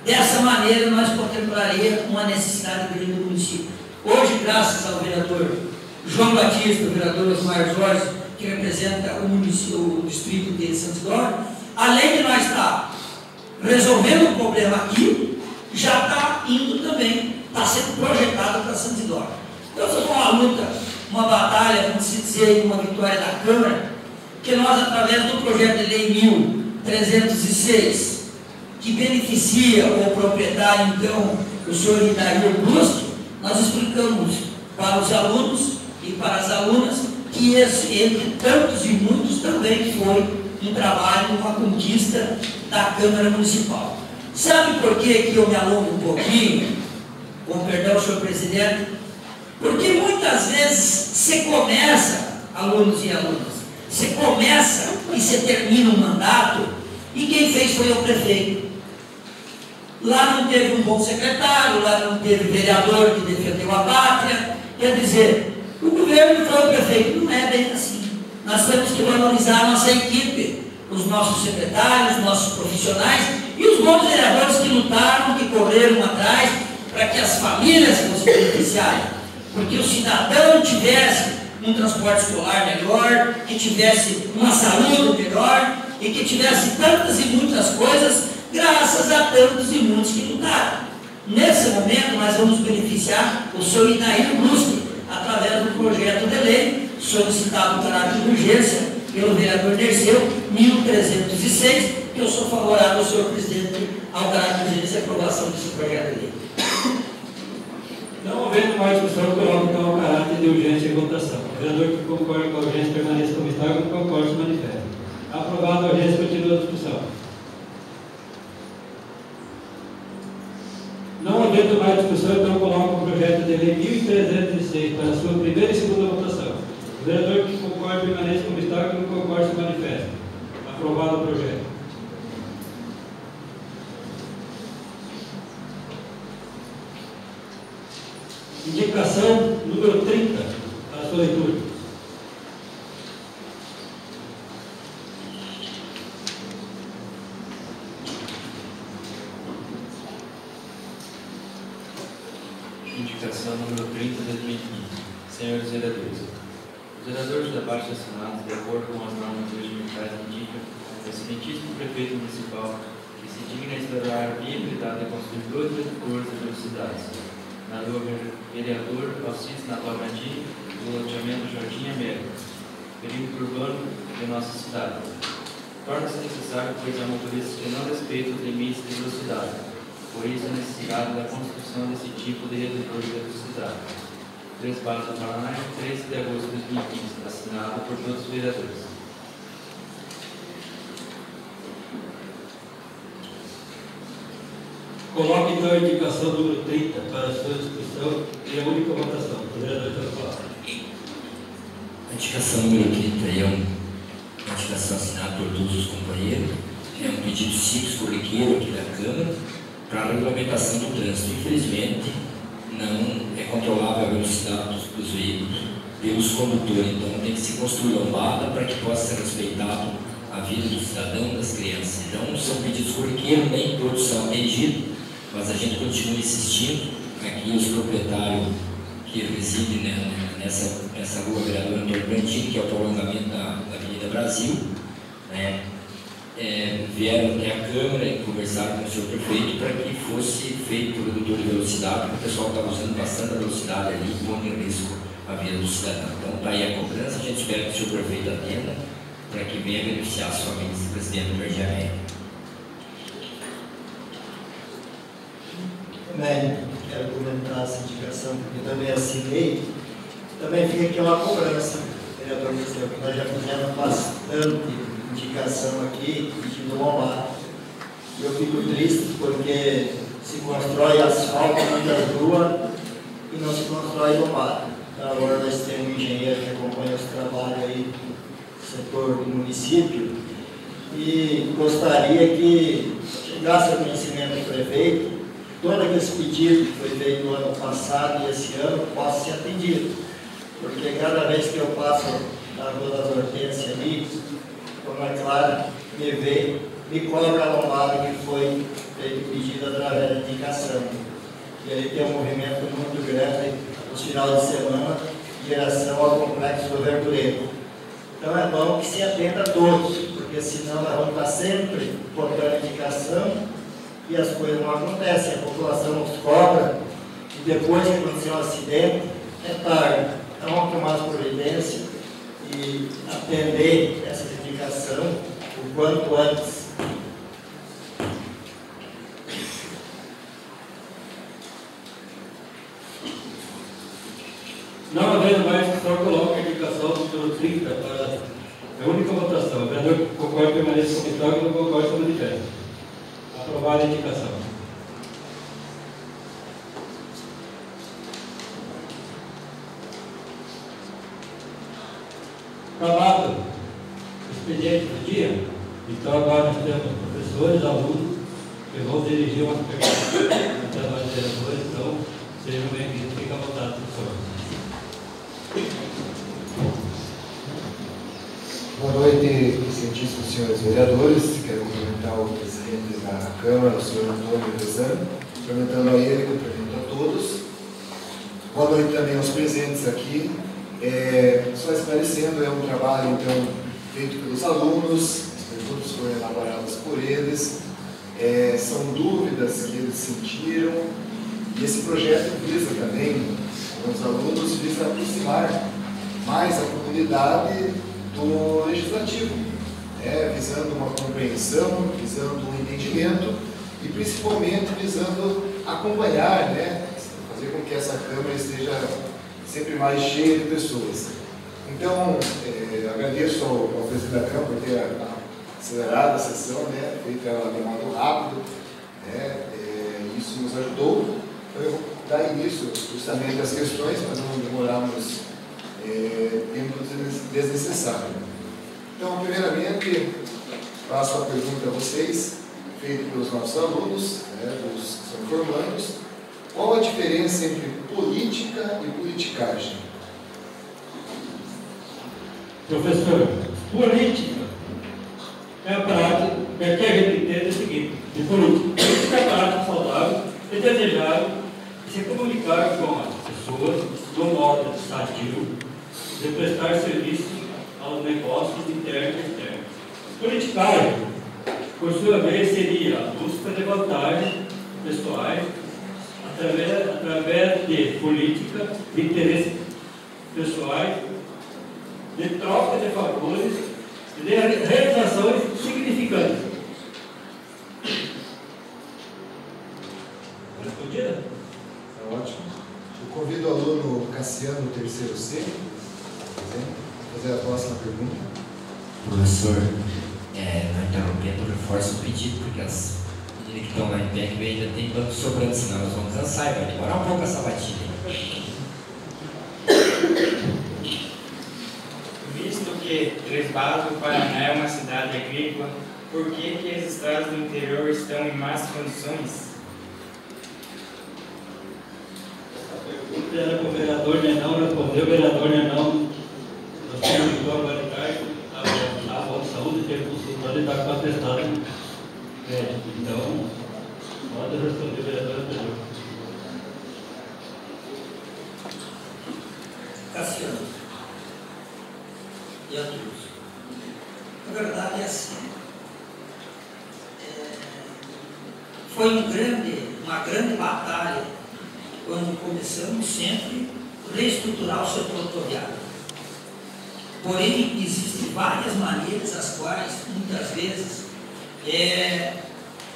Speaker 6: dessa maneira, nós contemplaríamos uma necessidade grande do município. Hoje, graças ao vereador João Batista, o vereador Osmar Jorge, que representa o distrito de São Isidoro, além de nós estar resolvendo o problema aqui, já está indo também, está sendo projetado para São Isidoro. Então foi uma luta, uma batalha, vamos dizer, uma vitória da Câmara, que nós, através do projeto de lei 1306, que beneficia o proprietário, então, o senhor Idair Brusque, nós explicamos para os alunos e para as alunas que esse, entre tantos e muitos, também foi um trabalho, uma conquista da Câmara Municipal. Sabe por que eu me alongo um pouquinho? Com perdão, senhor presidente, porque muitas vezes você começa, alunos e alunas, você começa e você termina um mandato e quem fez foi o prefeito. Lá não teve um bom secretário, lá não teve vereador que defendeu a pátria. Quer dizer, o governo foi o prefeito. Não é bem assim. Nós temos que valorizar a nossa equipe, os nossos secretários, os nossos profissionais e os bons vereadores que lutaram, que correram atrás para que as famílias fossem beneficiadas. Porque o cidadão tivesse um transporte escolar melhor, que tivesse uma saúde melhor e que tivesse tantas e muitas coisas graças a tantos e muitos que lutaram. Nesse momento, nós vamos beneficiar o senhor Idair Brusque, através do projeto de lei solicitado no caráter de urgência pelo vereador Dirceu, 1306, que eu sou favorável, senhor presidente, ao caráter de urgência e aprovação desse projeto de lei.
Speaker 1: Não havendo mais discussão, coloco então o caráter de urgência em votação. O vereador que concorda com a urgência permaneça como está, que não concorda se manifesta. Aprovada a urgência, continua a discussão. Não havendo mais discussão, então coloco o projeto de lei 1306 para a sua primeira e segunda votação. O vereador que concorda permaneça como está, que não concorda se manifesta. Aprovado o projeto. Indicação número 30 para a sua leitura.
Speaker 3: Indicação número 30 de 2015. Senhores vereadores, os vereadores da parte assinados, de acordo com as normas regimentais, indicam ao excelentíssimo prefeito municipal que se digna explorar a viabilidade de construir 2 vetores de velocidades na rua Vereador Alcides Navarrete, do loteamento Jardim América, perímetro urbano de nossa cidade. Torna-se necessário, pois há motoristas que não respeitam os limites de velocidade. Por isso, a necessidade da construção desse tipo de redutor de velocidade. 3 Barras do Paraná, 13 de agosto de 2015, assinado por todos os vereadores.
Speaker 1: Coloque então a indicação número 30 para a sua discussão e a única votação. O vereador está falando.
Speaker 4: A indicação número 30 é uma indicação assinada por todos os companheiros. É um pedido simples, corriqueiro aqui da Câmara, para a regulamentação do trânsito. Infelizmente, não é controlável a velocidade dos veículos pelos condutores, então tem que se construir lombada para que possa ser respeitado a vida do cidadão e das crianças. Então, são pedidos corriqueiros, nem todos são atendidos, mas a gente continua insistindo. Aqui os proprietários que residem nessa rua Vereador Antônio Brantini, que é o prolongamento da Avenida Brasil, né? Vieram até a Câmara e conversaram com o senhor prefeito para que fosse feito o redutor de velocidade, porque o pessoal estava usando bastante velocidade ali, pondo em risco a vida do cidadão. Então está aí a cobrança, a gente espera que o senhor prefeito atenda para que venha beneficiar as famílias do presidente do Jardim América.
Speaker 7: também quero comentar essa indicação, porque também assinei. Também fica aqui uma cobrança, vereador Marcelo, que nós já fizemos bastante indicação aqui, pedindo lombada. Eu fico triste porque se constrói asfalto muitas ruas e não se constrói lombada. Então, agora nós temos um engenheiro que acompanha os trabalhos aí do setor do município e gostaria que chegasse ao conhecimento do prefeito todo aquele pedido que foi feito no ano passado e esse ano possa ser atendido. Porque cada vez que eu passo na Rua das Hortênsias ali, como é claro, me vê, me cobra a lombada que foi feito pedido através da indicação. E ele tem um movimento muito grande nos finais de semana em direção ao Complexo do Verdureiro. Então é bom que se atenda a todos, porque senão nós vamos estar sempre botando indicação e as coisas não acontecem. A população nos cobra e depois que acontecer um acidente, é tarde. Então vamos tomar as providências e atender essa indicação o quanto antes.
Speaker 1: Não havendo mais, só coloca a indicação do número 30 para a única votação. O vereador concorda permaneça como está, e não concorda como de pé. Aprovada a indicação. Acabado o expediente do dia, então agora nós temos professores, alunos, que vão dirigir uma pergunta até nós vereadores, então sejam bem-vindos, fiquem à vontade, professor.
Speaker 9: Boa noite, excelentíssimos senhores vereadores. Quero cumprimentar o presidente da Câmara, o senhor Antônio Rezano, cumprimentando a ele, cumprimento a todos. Boa noite também aos presentes aqui. Só esclarecendo, é um trabalho então feito pelos alunos, as perguntas foram elaboradas por eles, são dúvidas que eles sentiram, e esse projeto visa também, com os alunos, visa aproximar mais a comunidade do legislativo, visando uma compreensão, visando um entendimento e principalmente visando acompanhar, fazer com que essa Câmara esteja sempre mais cheia de pessoas. Então, agradeço ao presidente da Câmara por ter acelerado a sessão, feito ela de modo rápido, isso nos ajudou. Então, eu vou dar início justamente às questões, para não demorarmos tempo desnecessário. Então, primeiramente, faço a pergunta a vocês, feita pelos nossos alunos, dos que são formandos: qual a diferença entre política e politicagem?
Speaker 1: Professor, política é a prática, que a gente entende é o seguinte, de política é a prática saudável e desejável de se comunicar com as pessoas de um modo sadio, de prestar serviço aos negócios internos e externos. Politicagem, por sua vez, seria a busca de vantagens pessoais através de política, de interesses pessoais, de troca de favores e de realizações significantes. Respondida?
Speaker 9: Está ótimo. Eu convido o aluno Cassiano, terceiro C, fazer a próxima pergunta.
Speaker 4: Professor, não interrompendo, reforço o pedido, porque as meninas que estão lá em pé que ainda tem banco sobrando, senão elas vão cansar e vai demorar um pouco essa batida.
Speaker 10: Visto que Três Barras do Paraná é uma cidade agrícola, por que as estradas do interior estão em más condições?
Speaker 1: A pergunta era para o vereador Nenão, respondeu o vereador Nenão. Nós temos que agora de tarde, a Boa de Saúde tem consultório e está com atestado médico. Então, pode responder o vereador anterior.
Speaker 6: Cassiano e a todos. A verdade é assim. Foi uma grande batalha quando começamos sempre a reestruturar o setor rodoviário. Porém, existem várias maneiras as quais, muitas vezes,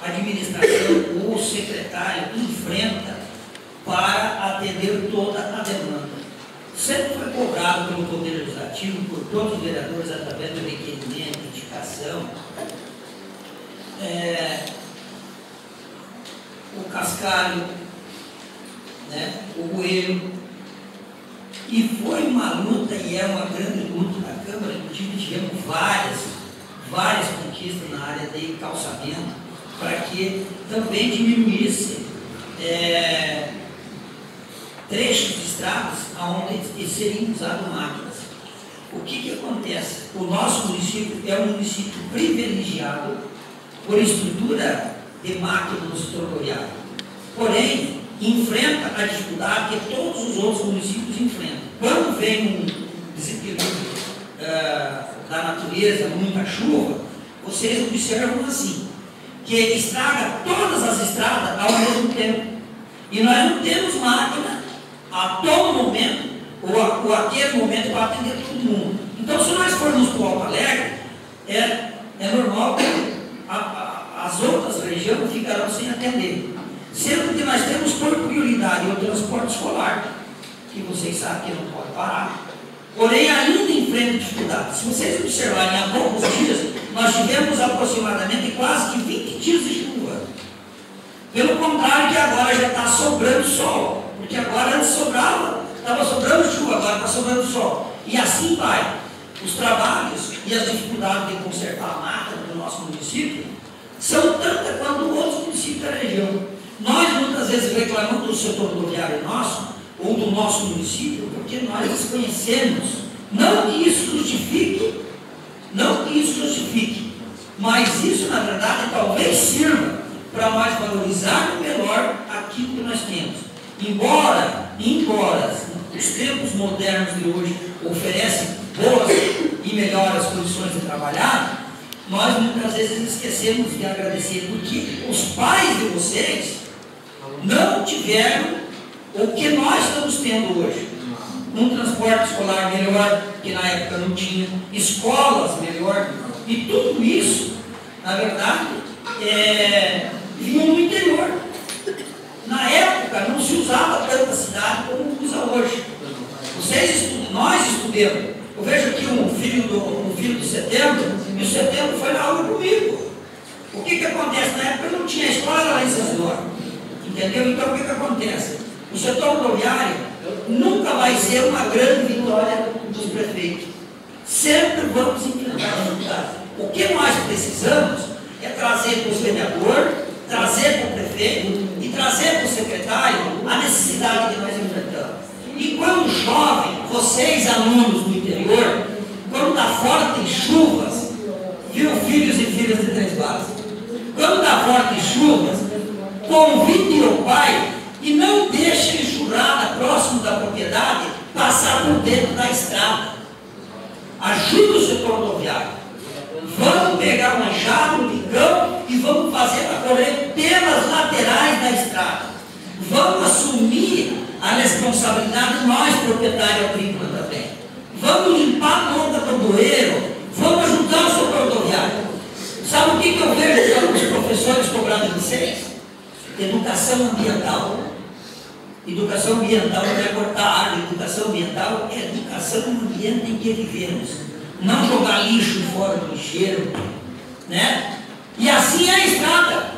Speaker 6: a administração ou o secretário enfrenta para atender toda a demanda. Sempre foi cobrado pelo Poder Legislativo, por todos os vereadores, através do requerimento, indicação, o cascalho, né, o bueiro, e foi uma luta, e é uma grande luta na Câmara, inclusive tivemos várias conquistas na área de calçamento, para que também diminuísse trechos de estradas onde seriam usadas máquinas. O que acontece? O nosso município é um município privilegiado por estrutura de máquina no setor rodoviário. Porém, enfrenta a dificuldade que todos os outros municípios enfrentam. Quando vem um desequilíbrio da natureza, muita chuva, vocês observam assim, que estraga todas as estradas ao mesmo tempo. E nós não temos máquina a todo momento, ou aquele momento, para atender todo mundo. Então, se nós formos para o Alto Alegre, é normal que as outras regiões ficarão sem atender. Sendo que nós temos por prioridade o transporte escolar, que vocês sabem que não pode parar. Porém, ainda enfrenta dificuldades. Se vocês observarem, há poucos dias, nós tivemos aproximadamente quase que 20 dias de chuva. Pelo contrário, que agora já está sobrando sol. Porque agora antes estava sobrando chuva, agora está sobrando sol. E assim vai. Os trabalhos e as dificuldades de consertar a máquina do nosso município são tantas quanto outros municípios da região. Nós muitas vezes reclamamos do setor rodoviário nosso, ou do nosso município, porque nós desconhecemos. Não que isso justifique, mas isso, na verdade, talvez sirva para nós valorizarmos melhor aquilo que nós temos. Embora os tempos modernos de hoje oferecem boas e melhores condições de trabalhar, nós muitas vezes esquecemos de agradecer, porque os pais de vocês não tiveram o que nós estamos tendo hoje. Um transporte escolar melhor, que na época não tinha, escolas melhor, e tudo isso, na verdade, vinha no interior. Na época não se usava tanta cidade como usa hoje. Nós estudamos. Eu vejo aqui um filho do Setembro, e o Setembro foi na aula comigo. O que acontece? Na época não tinha escola lá em São Isidoro. Entendeu? Então o que acontece? O setor rodoviário nunca vai ser uma grande vitória dos prefeitos. Sempre vamos enfrentar dificuldades. O que nós precisamos é trazer para os vereadores, trazer para o prefeito e trazer para o secretário a necessidade que nós enfrentamos. E quando chove, vocês alunos do interior, quando está forte chuvas, viu, filhos e filhas de Três Barras, quando está forte chuvas, convide o pai e não deixe a enxurrada próximo da propriedade passar por dentro da estrada. Ajuda o setor rodoviário. Vamos pegar uma enxada, um picão e vamos fazer para correr pelas laterais da estrada. Vamos assumir a responsabilidade nós, proprietário agrícola também. Vamos limpar a ponta do bueiro, vamos ajudar o setor rodoviário. Sabe o que eu vejo os professores cobrando de vocês? Educação ambiental. Educação ambiental não é cortar árvore, educação ambiental é educação no ambiente em que vivemos. Não jogar lixo fora do lixeiro, né? E assim é a estrada.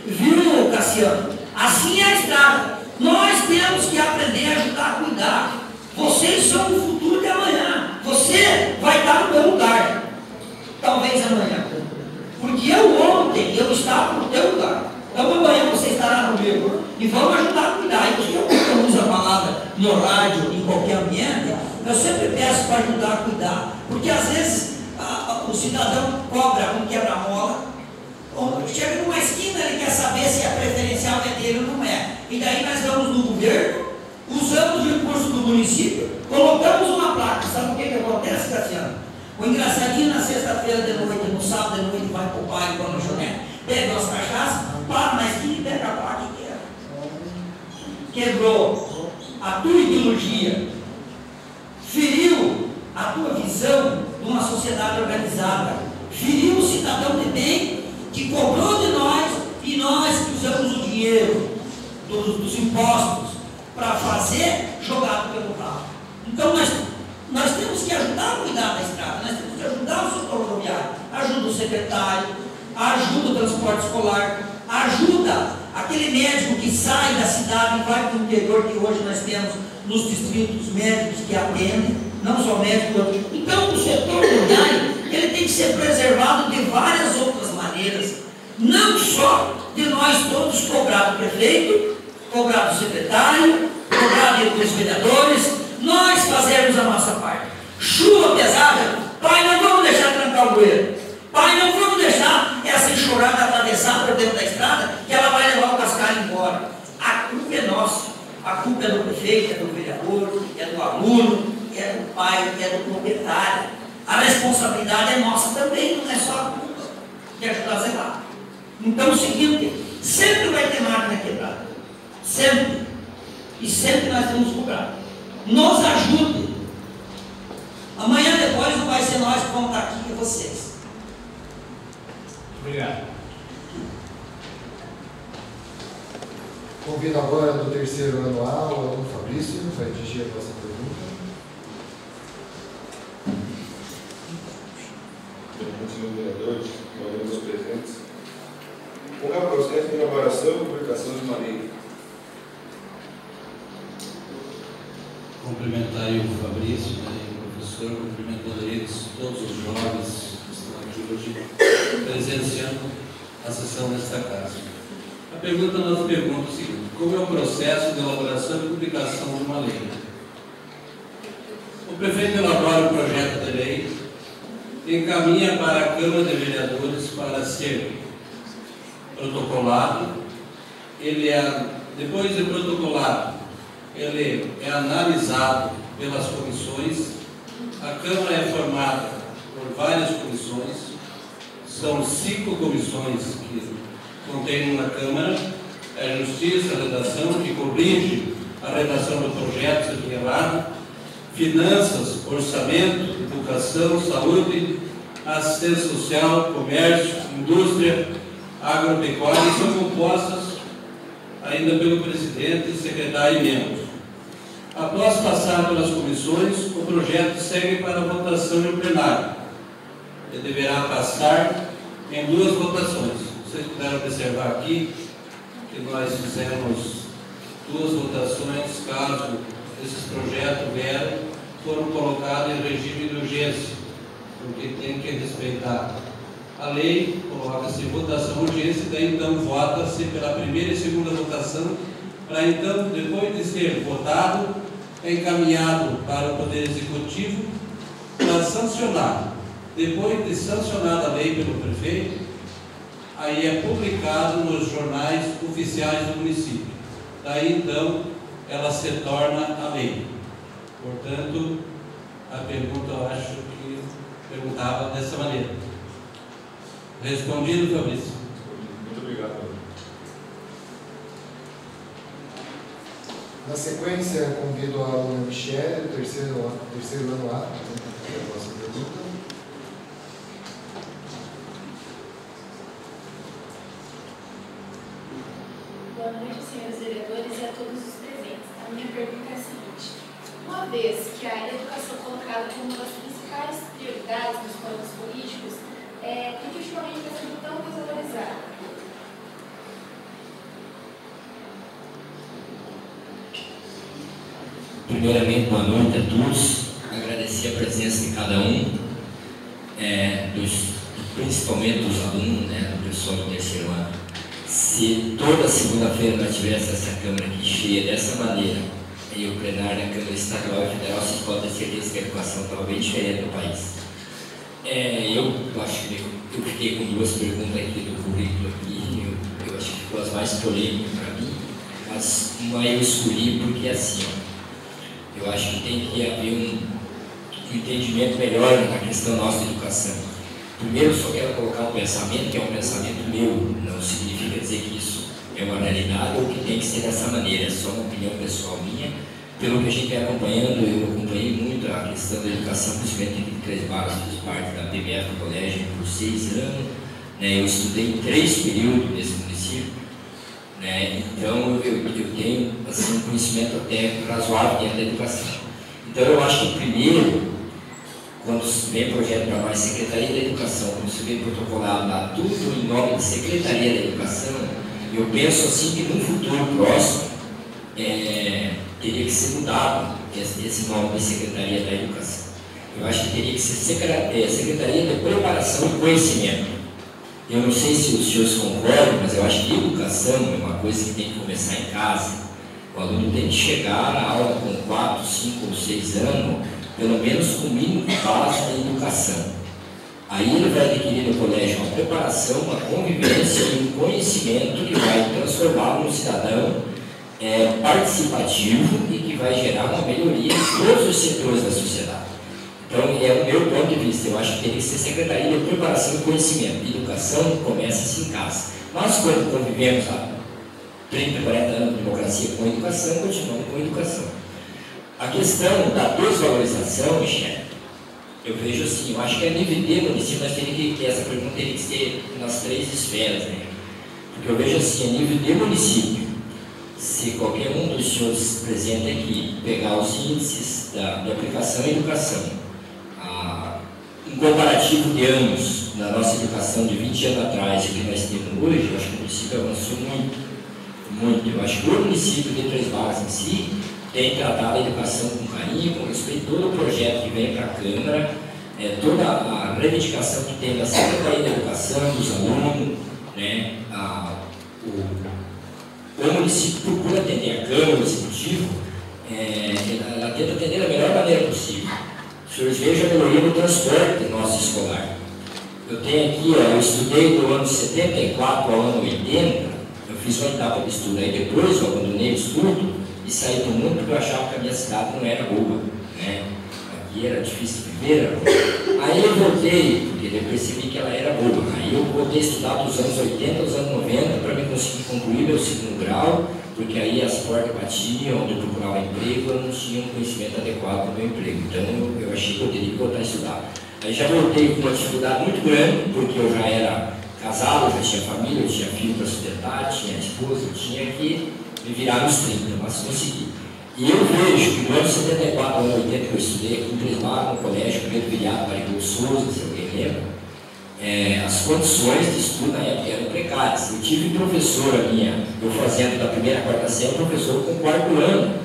Speaker 6: Viu, Cassiano? Assim é a estrada. Nós temos que aprender a ajudar a cuidar. Vocês são o futuro de amanhã. Você vai estar no meu lugar. Talvez amanhã. Porque ontem eu estava no teu lugar. Então amanhã você estará no meu. E vamos ajudar a cuidar. E eu uso a palavra no rádio, em qualquer ambiente, eu sempre peço para ajudar a cuidar. Porque às vezes o cidadão cobra um quebra-mola, chega numa esquina, ele quer saber se a preferencial é dele ou não é. E daí nós vamos no governo, usamos o recurso do município, colocamos uma placa. Sabe o que acontece, Cassiano? O engraçadinho na sexta-feira de noite, no sábado de noite, vai para o pai, para a lanchonete, pega as cachaças, para na esquina e pega a placa inteira. Quebrou a tua ideologia, feriu a tua visão de uma sociedade organizada, feriu o cidadão de bem que cobrou de nós dispostos para fazer, jogado pelo ralo. Então nós temos que ajudar a cuidar da estrada, nós temos que ajudar o setor rodoviário, ajuda o secretário, ajuda o transporte escolar, ajuda aquele médico que sai da cidade e vai para o interior, que hoje nós temos nos distritos médicos que atendem, não só médicos. Então o setor rodoviário, ele tem que ser preservado de várias outras maneiras, não só de nós todos cobrar do prefeito, cobrar do secretário, cobrar dos vereadores, nós fazermos a nossa parte. Chuva pesada, pai, não vamos deixar trancar o bueiro. Pai, não vamos deixar essa enxurrada atravessar por dentro da estrada, que ela vai levar o cascalho embora. A culpa é nossa. A culpa é do prefeito, é do vereador, é do aluno, é do pai, é do proprietário. A responsabilidade é nossa também, não é só a culpa de ajudar a zelar. Então é o seguinte, sempre vai ter máquina quebrada. Sempre. E sempre nós temos que cobrar. Nos ajude. Amanhã depois não vai ser nós que vamos estar aqui, é vocês.
Speaker 3: Obrigado.
Speaker 9: Convido agora do terceiro ano A, o aluno Fabrício, vai dirigir a nossa pergunta.
Speaker 11: Senhores vereadores, alunos presentes. Como é o processo de elaboração e publicação de uma lei?
Speaker 5: Cumprimentar aí o Fabrício, né, e o professor, cumprimentando eles, todos os jovens que estão aqui hoje presenciando a sessão nesta casa. A pergunta nós pergunta o seguinte: como é o processo de elaboração e publicação de uma lei? O prefeito elabora o projeto de lei, encaminha para a Câmara de Vereadores para ser protocolado. Depois de protocolado, ele é analisado pelas comissões. A Câmara é formada por várias comissões, são 5 comissões que contém na Câmara: a Justiça, a Redação, que corrige a redação do projeto, se estiver errado, Finanças, Orçamento, Educação, Saúde, Assistência Social, Comércio, Indústria, Agropecuária, e são compostas ainda pelo presidente, secretário e membros. Após passar pelas comissões, o projeto segue para a votação em plenário. Ele deverá passar em 2 votações. Vocês puderam observar aqui que nós fizemos 2 votações, caso esses projetos foram colocados em regime de urgência, porque tem que respeitar a lei, coloca-se em votação urgência, e daí então vota-se pela primeira e segunda votação, para então, depois de ser votado, é encaminhado para o Poder Executivo para sancionar. Depois de sancionada a lei pelo prefeito, aí é publicado nos jornais oficiais do município. Daí então ela se torna a lei. Portanto, a pergunta eu acho que perguntava dessa maneira. Respondido, Fabrício?
Speaker 11: Muito obrigado.
Speaker 9: Na sequência, convido a aluna Michele, terceiro ano A, a nossa pergunta.
Speaker 12: Boa noite, senhores vereadores e a todos os presentes. A minha pergunta é a seguinte: uma vez que a educação é colocada como uma das principais prioridades nos planos políticos, por que ultimamente está sendo tão desvalorizada?
Speaker 4: Primeiramente, boa noite a todos. Agradecer a presença de cada um, principalmente dos alunos, do pessoal do terceiro ano. Se toda segunda-feira nós tivéssemos essa Câmara aqui cheia dessa maneira, e o plenário da Câmara Estadual e Federal, vocês podem ter certeza que a educação estava bem diferente do país. Eu acho que eu fiquei com 2 perguntas aqui do currículo aqui, eu acho que ficou as mais polêmicas para mim, mas uma eu escolhi porque assim, eu acho que tem que haver um entendimento melhor na questão nossa de educação. Primeiro, eu só quero colocar um pensamento que é um pensamento meu, não significa dizer que isso é uma realidade ou que tem que ser dessa maneira, é só uma opinião pessoal minha. Pelo que a gente vem acompanhando, eu acompanhei muito a questão da educação, principalmente aqui de Três Barras, fiz parte da PMF do colégio por 6 anos, eu estudei em 3 períodos nesse município, né? Então eu tenho assim, um conhecimento até razoável dentro da educação. Então eu acho que primeiro, quando se vem projeto para nós, Secretaria da Educação, quando se vem protocolado lá tudo em nome de Secretaria da Educação, eu penso assim que no futuro próximo teria que ser mudado esse nome de Secretaria da Educação. Eu acho que teria que ser Secretaria de Preparação e Conhecimento. Eu não sei se os senhores concordam, mas eu acho que educação é uma coisa que tem que começar em casa. O aluno tem que chegar na aula com 4, 5 ou 6 anos, pelo menos com o mínimo básico da educação. Aí ele vai adquirir no colégio uma preparação, uma convivência e um conhecimento que vai transformá-lo num cidadão participativo e que vai gerar uma melhoria em todos os setores da sociedade. Então, é o meu ponto de vista. Eu acho que tem que ser Secretaria de Preparação e Conhecimento. Educação começa-se em casa. Nós, quando convivemos há 30, 40 anos de democracia com educação, continuamos com educação. A questão da desvalorização, Michel, eu vejo assim, eu acho que a nível de município, nós teríamos que, essa pergunta teria que ser nas 3 esferas, né? Porque eu vejo assim, a nível de município, se qualquer um dos senhores presentes aqui pegar os índices de aplicação e educação, um comparativo de anos na nossa educação de 20 anos atrás e que nós temos hoje, eu acho que o município avançou muito. Eu acho que o município de Três Barras em si tem tratado a educação com carinho, com respeito, todo o projeto que vem para a Câmara, toda a reivindicação que tem da Secretaria da Educação, dos alunos, né? O município procura atender a Câmara, o Executivo, ela tenta atender da melhor maneira possível. Os senhores vejam a melhoria no transporte nosso escolar. Eu tenho aqui, eu estudei do ano 74 ao ano 80, eu fiz uma etapa de estudo, aí depois eu abandonei o estudo e saí do mundo porque eu achava que a minha cidade não era boa, né? Aqui era difícil de viver, era boa. Aí eu voltei, porque eu percebi que ela era boa. Aí eu voltei a estudar dos anos 80 aos anos 90 para me conseguir concluir meu 2º grau, porque aí as portas batiam, onde eu procurava emprego, eu não tinha um conhecimento adequado para o meu emprego. Então eu achei que eu teria que voltar a estudar. Aí já voltei com uma dificuldade muito grande, porque eu já era casado, eu já tinha família, eu tinha filho para sustentar, tinha esposa, eu tinha que me virar nos 30, mas consegui. E eu vejo que no ano 74, ano 80 que eu estudei aqui em Três Barras, no colégio Pedro Viriato, Marigold Souza, se alguém lembra, as condições de estudo na época eram precárias. Eu tive professora minha, eu fazendo da 1ª à 4ª série, professor com 4º ano,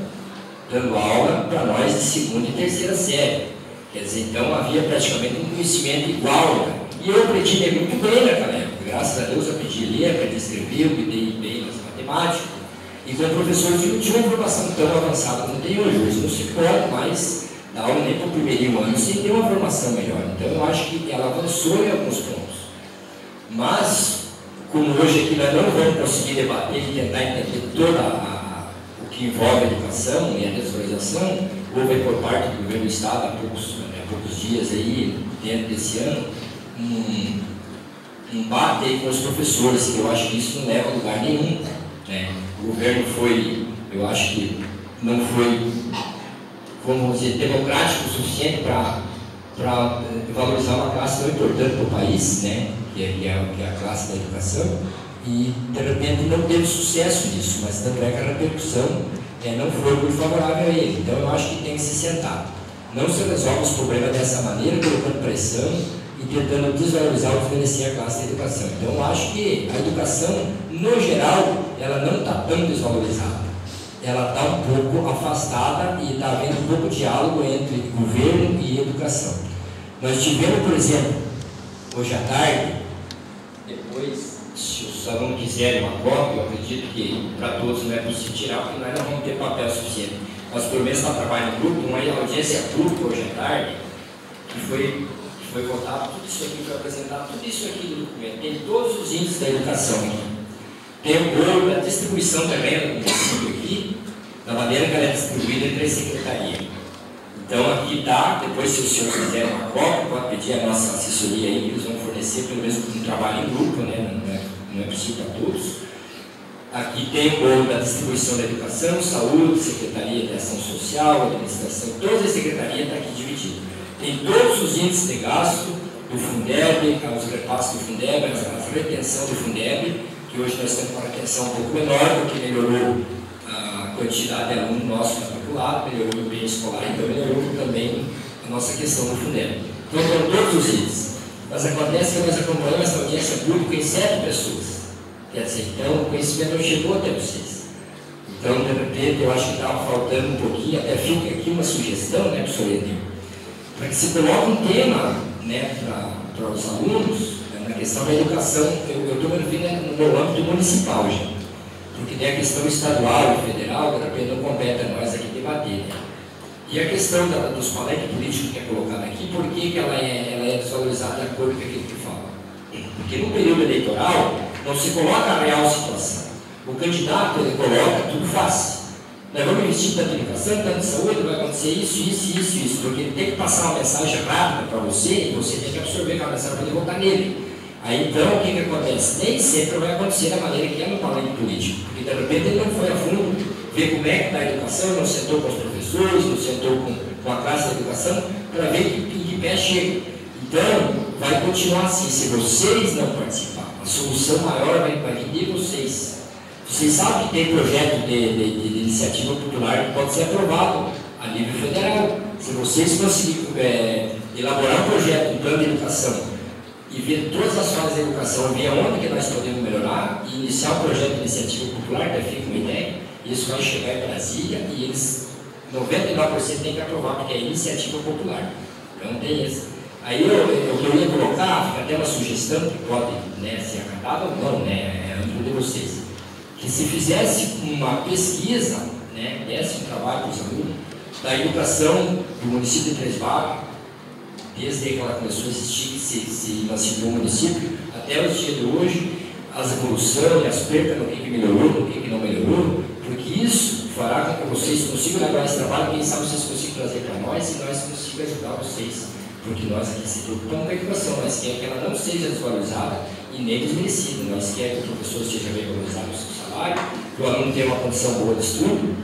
Speaker 4: dando aula para nós de 2ª e 3ª série. Quer dizer, então havia praticamente um conhecimento igual. Né? E eu aprendi ler muito bem naquela época. Graças a Deus eu aprendi a ler, aprendi a escrever, eu me dei bem nas matemáticas. E com professores não tinha uma formação tão avançada como tem hoje. Hoje não se pode mais dar aula nem para o 1º ano sem ter uma formação melhor. Então eu acho que ela avançou em alguns pontos. Mas, como hoje aqui nós não vamos conseguir debater e tentar entender o que envolve a educação e a desvalorização, houve por parte do governo do Estado há poucos dias aí, dentro desse ano, um embate aí com os professores, que eu acho que isso não leva a lugar nenhum. Né? O governo foi, eu acho que não foi, vamos dizer, democrático o suficiente para valorizar uma classe tão importante para o país, né? que é a classe da educação, e de repente não teve sucesso nisso, mas tanto é que a repercussão não foi muito favorável a ele. Então eu acho que tem que se sentar. Não se resolve os problemas dessa maneira, colocando pressão e tentando desvalorizar ou desmerecer a classe da educação. Então eu acho que a educação, no geral, ela não está tão desvalorizada. Ela está um pouco afastada e está havendo um pouco de diálogo entre governo e educação. Nós tivemos, por exemplo, hoje à tarde, depois, se os alunos quiserem uma cópia, eu acredito que para todos não é possível tirar, porque nós não vamos ter papel suficiente. Nós, pelo menos, estamos trabalhando em grupo, uma audiência pública hoje à tarde, que foi votado tudo isso aqui, foi apresentado tudo isso aqui no documento. Tem todos os índices da educação aqui. Tem o bolo da distribuição também do município aqui, da maneira que ela é distribuída entre as secretarias. Então aqui está, depois se o senhor quiser uma cópia, pode pedir a nossa assessoria aí, que eles vão fornecer, pelo menos um trabalho em grupo, né? Não é possível para todos. Aqui tem o bolo da distribuição da educação, saúde, secretaria de ação social, administração, todas as secretarias estão aqui divididas. Tem todos os índices de gasto do Fundeb, os repassos do Fundeb, a retenção do Fundeb, que hoje nós temos uma retenção um pouco menor, porque melhorou a quantidade de alunos nossos matriculados, melhorou o ambiente escolar, então melhorou também a nossa questão do Fundeb. Então, foram todos os itens. Mas acontece que nós acompanhamos essa audiência pública em 7 pessoas. Quer dizer, então o conhecimento não chegou até vocês. Então, de repente, eu acho que estava faltando um pouquinho, até fica aqui uma sugestão, né, professor Edil, para que se coloque um tema, né, para os alunos, né, na questão da educação. Eu estou me referindo no meu âmbito municipal já, porque tem a questão estadual e federal, de repente não compete a nós aqui debater. Né? E a questão dos palanques políticos que é colocada aqui, por que ela é desvalorizada de acordo com aquilo que fala? Porque no período eleitoral não se coloca a real situação. O candidato, ele coloca tudo fácil. Nós vamos investir tanto em educação, tanto em saúde, vai acontecer isso, porque ele tem que passar uma mensagem rápida para você e você tem que absorver aquela mensagem para poder votar nele. Aí então, o que acontece? Nem sempre vai acontecer da maneira que é no palanque político, porque de repente ele não foi a fundo ver como é que está a educação, não sentou com os professores, não sentou com a classe da educação, para ver em que pé chega. Então, vai continuar assim, se vocês não participarem, a solução maior vai vir de vocês. Vocês sabem que tem projeto de iniciativa popular que pode ser aprovado a nível federal. Se vocês conseguirem elaborar um projeto, um plano de educação, e ver todas as fases da educação, ver onde que nós podemos melhorar, e iniciar um projeto de iniciativa popular, que fica uma ideia, isso vai chegar em Brasília, e eles, 99% tem que aprovar, porque é iniciativa popular. Então tem isso. Aí eu ia colocar, fica até uma sugestão, que pode, né, ser acatada ou não, né, é âmbito de vocês. Que se fizesse uma pesquisa, né, desse um trabalho para os alunos, da educação do município de Três Barras, desde que ela começou a existir, se emancipou o município, até os dias de hoje, as evoluções, as perdas, no que melhorou, no que não melhorou, porque isso fará com que vocês consigam levar esse trabalho, quem sabe vocês consigam trazer para nós e nós consigamos ajudar vocês, porque nós aqui se preocupamos com a educação, nós queremos que ela não seja desvalorizada e nem desmerecida, nós queremos que o professor seja bem valorizado no seu salário, que o aluno tenha uma condição boa de estudo,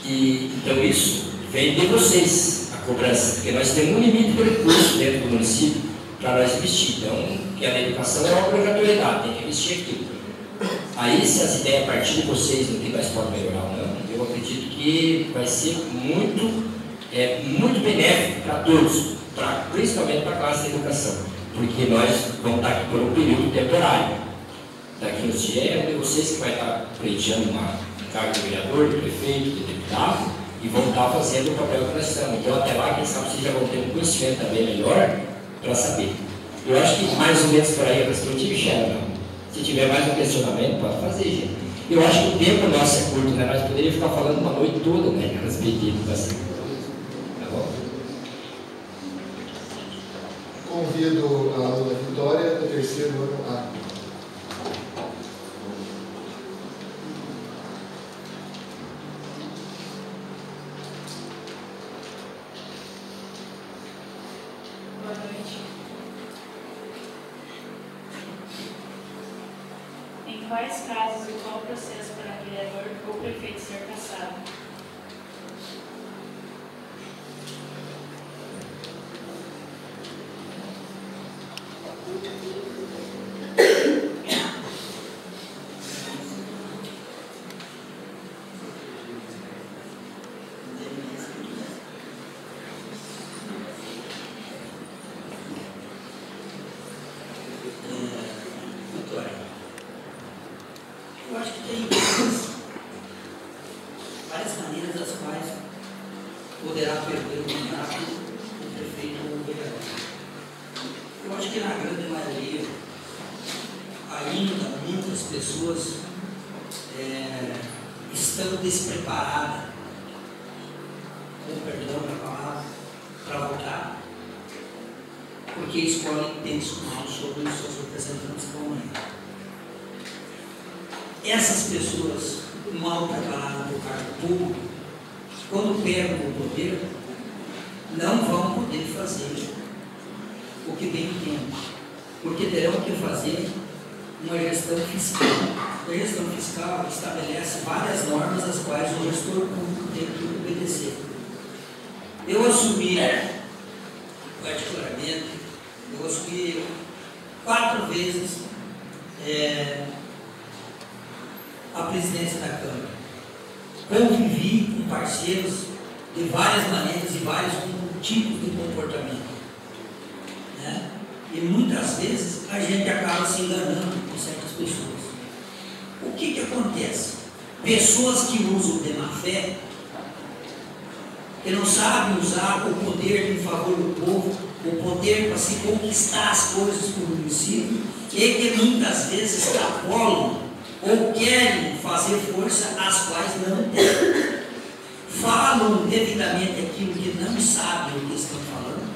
Speaker 4: e então isso vem de vocês, a cobrança, porque nós temos um limite de recurso dentro do município para nós investir, então, que a educação é uma obrigatoriedade, tem que investir aquilo. Aí, se as ideias partir de vocês no que nós podemos melhorar ou não, eu acredito que vai ser muito benéfico para todos, principalmente para a classe da educação, porque nós vamos estar aqui por um período temporário. Daqui uns dias é um de vocês que vai estar pleiteando um cargo de vereador, de prefeito, de deputado, e vão estar fazendo o papel que nós estamos. Então, até lá, quem sabe vocês já vão ter um conhecimento também melhor para saber. Eu acho que mais ou menos por aí a perspectiva chega, não. Se tiver mais um questionamento, pode fazer, gente. Eu acho que o tempo nosso é curto, né? Nós poderíamos ficar falando uma noite toda, né? A respeito de educação. Tá bom?
Speaker 9: Convido a aluna Vitória, do terceiro ano A.
Speaker 12: Boa noite. Em quais casos e qual processo para vereador ou prefeito ser cassado?
Speaker 6: Eu acho que tem várias maneiras das quais poderá perder o mandato o prefeito ou o vereador. Eu acho que na grande maioria, ainda muitas pessoas estão despreparadas, com perdão da palavra, para votar, porque escolhem textos sobre os seus representantes da humanidade. Essas pessoas mal preparadas para o cargo público, quando perdem o poder, não vão poder fazer o que bem entendem, porque terão que fazer uma gestão fiscal. A gestão fiscal estabelece várias normas às quais o gestor público tem que obedecer. Eu assumi, particularmente, 4 vezes a presidência da Câmara. Convivi com parceiros de várias maneiras e vários tipos de comportamento, né? E muitas vezes a gente acaba se enganando com certas pessoas. O que acontece? Pessoas que usam de má fé, que não sabem usar o poder em favor do povo, o poder para se conquistar as coisas para o município, e que muitas vezes extrapolam ou querem fazer força as quais não têm. Falam devidamente aquilo que não sabem o que estão falando,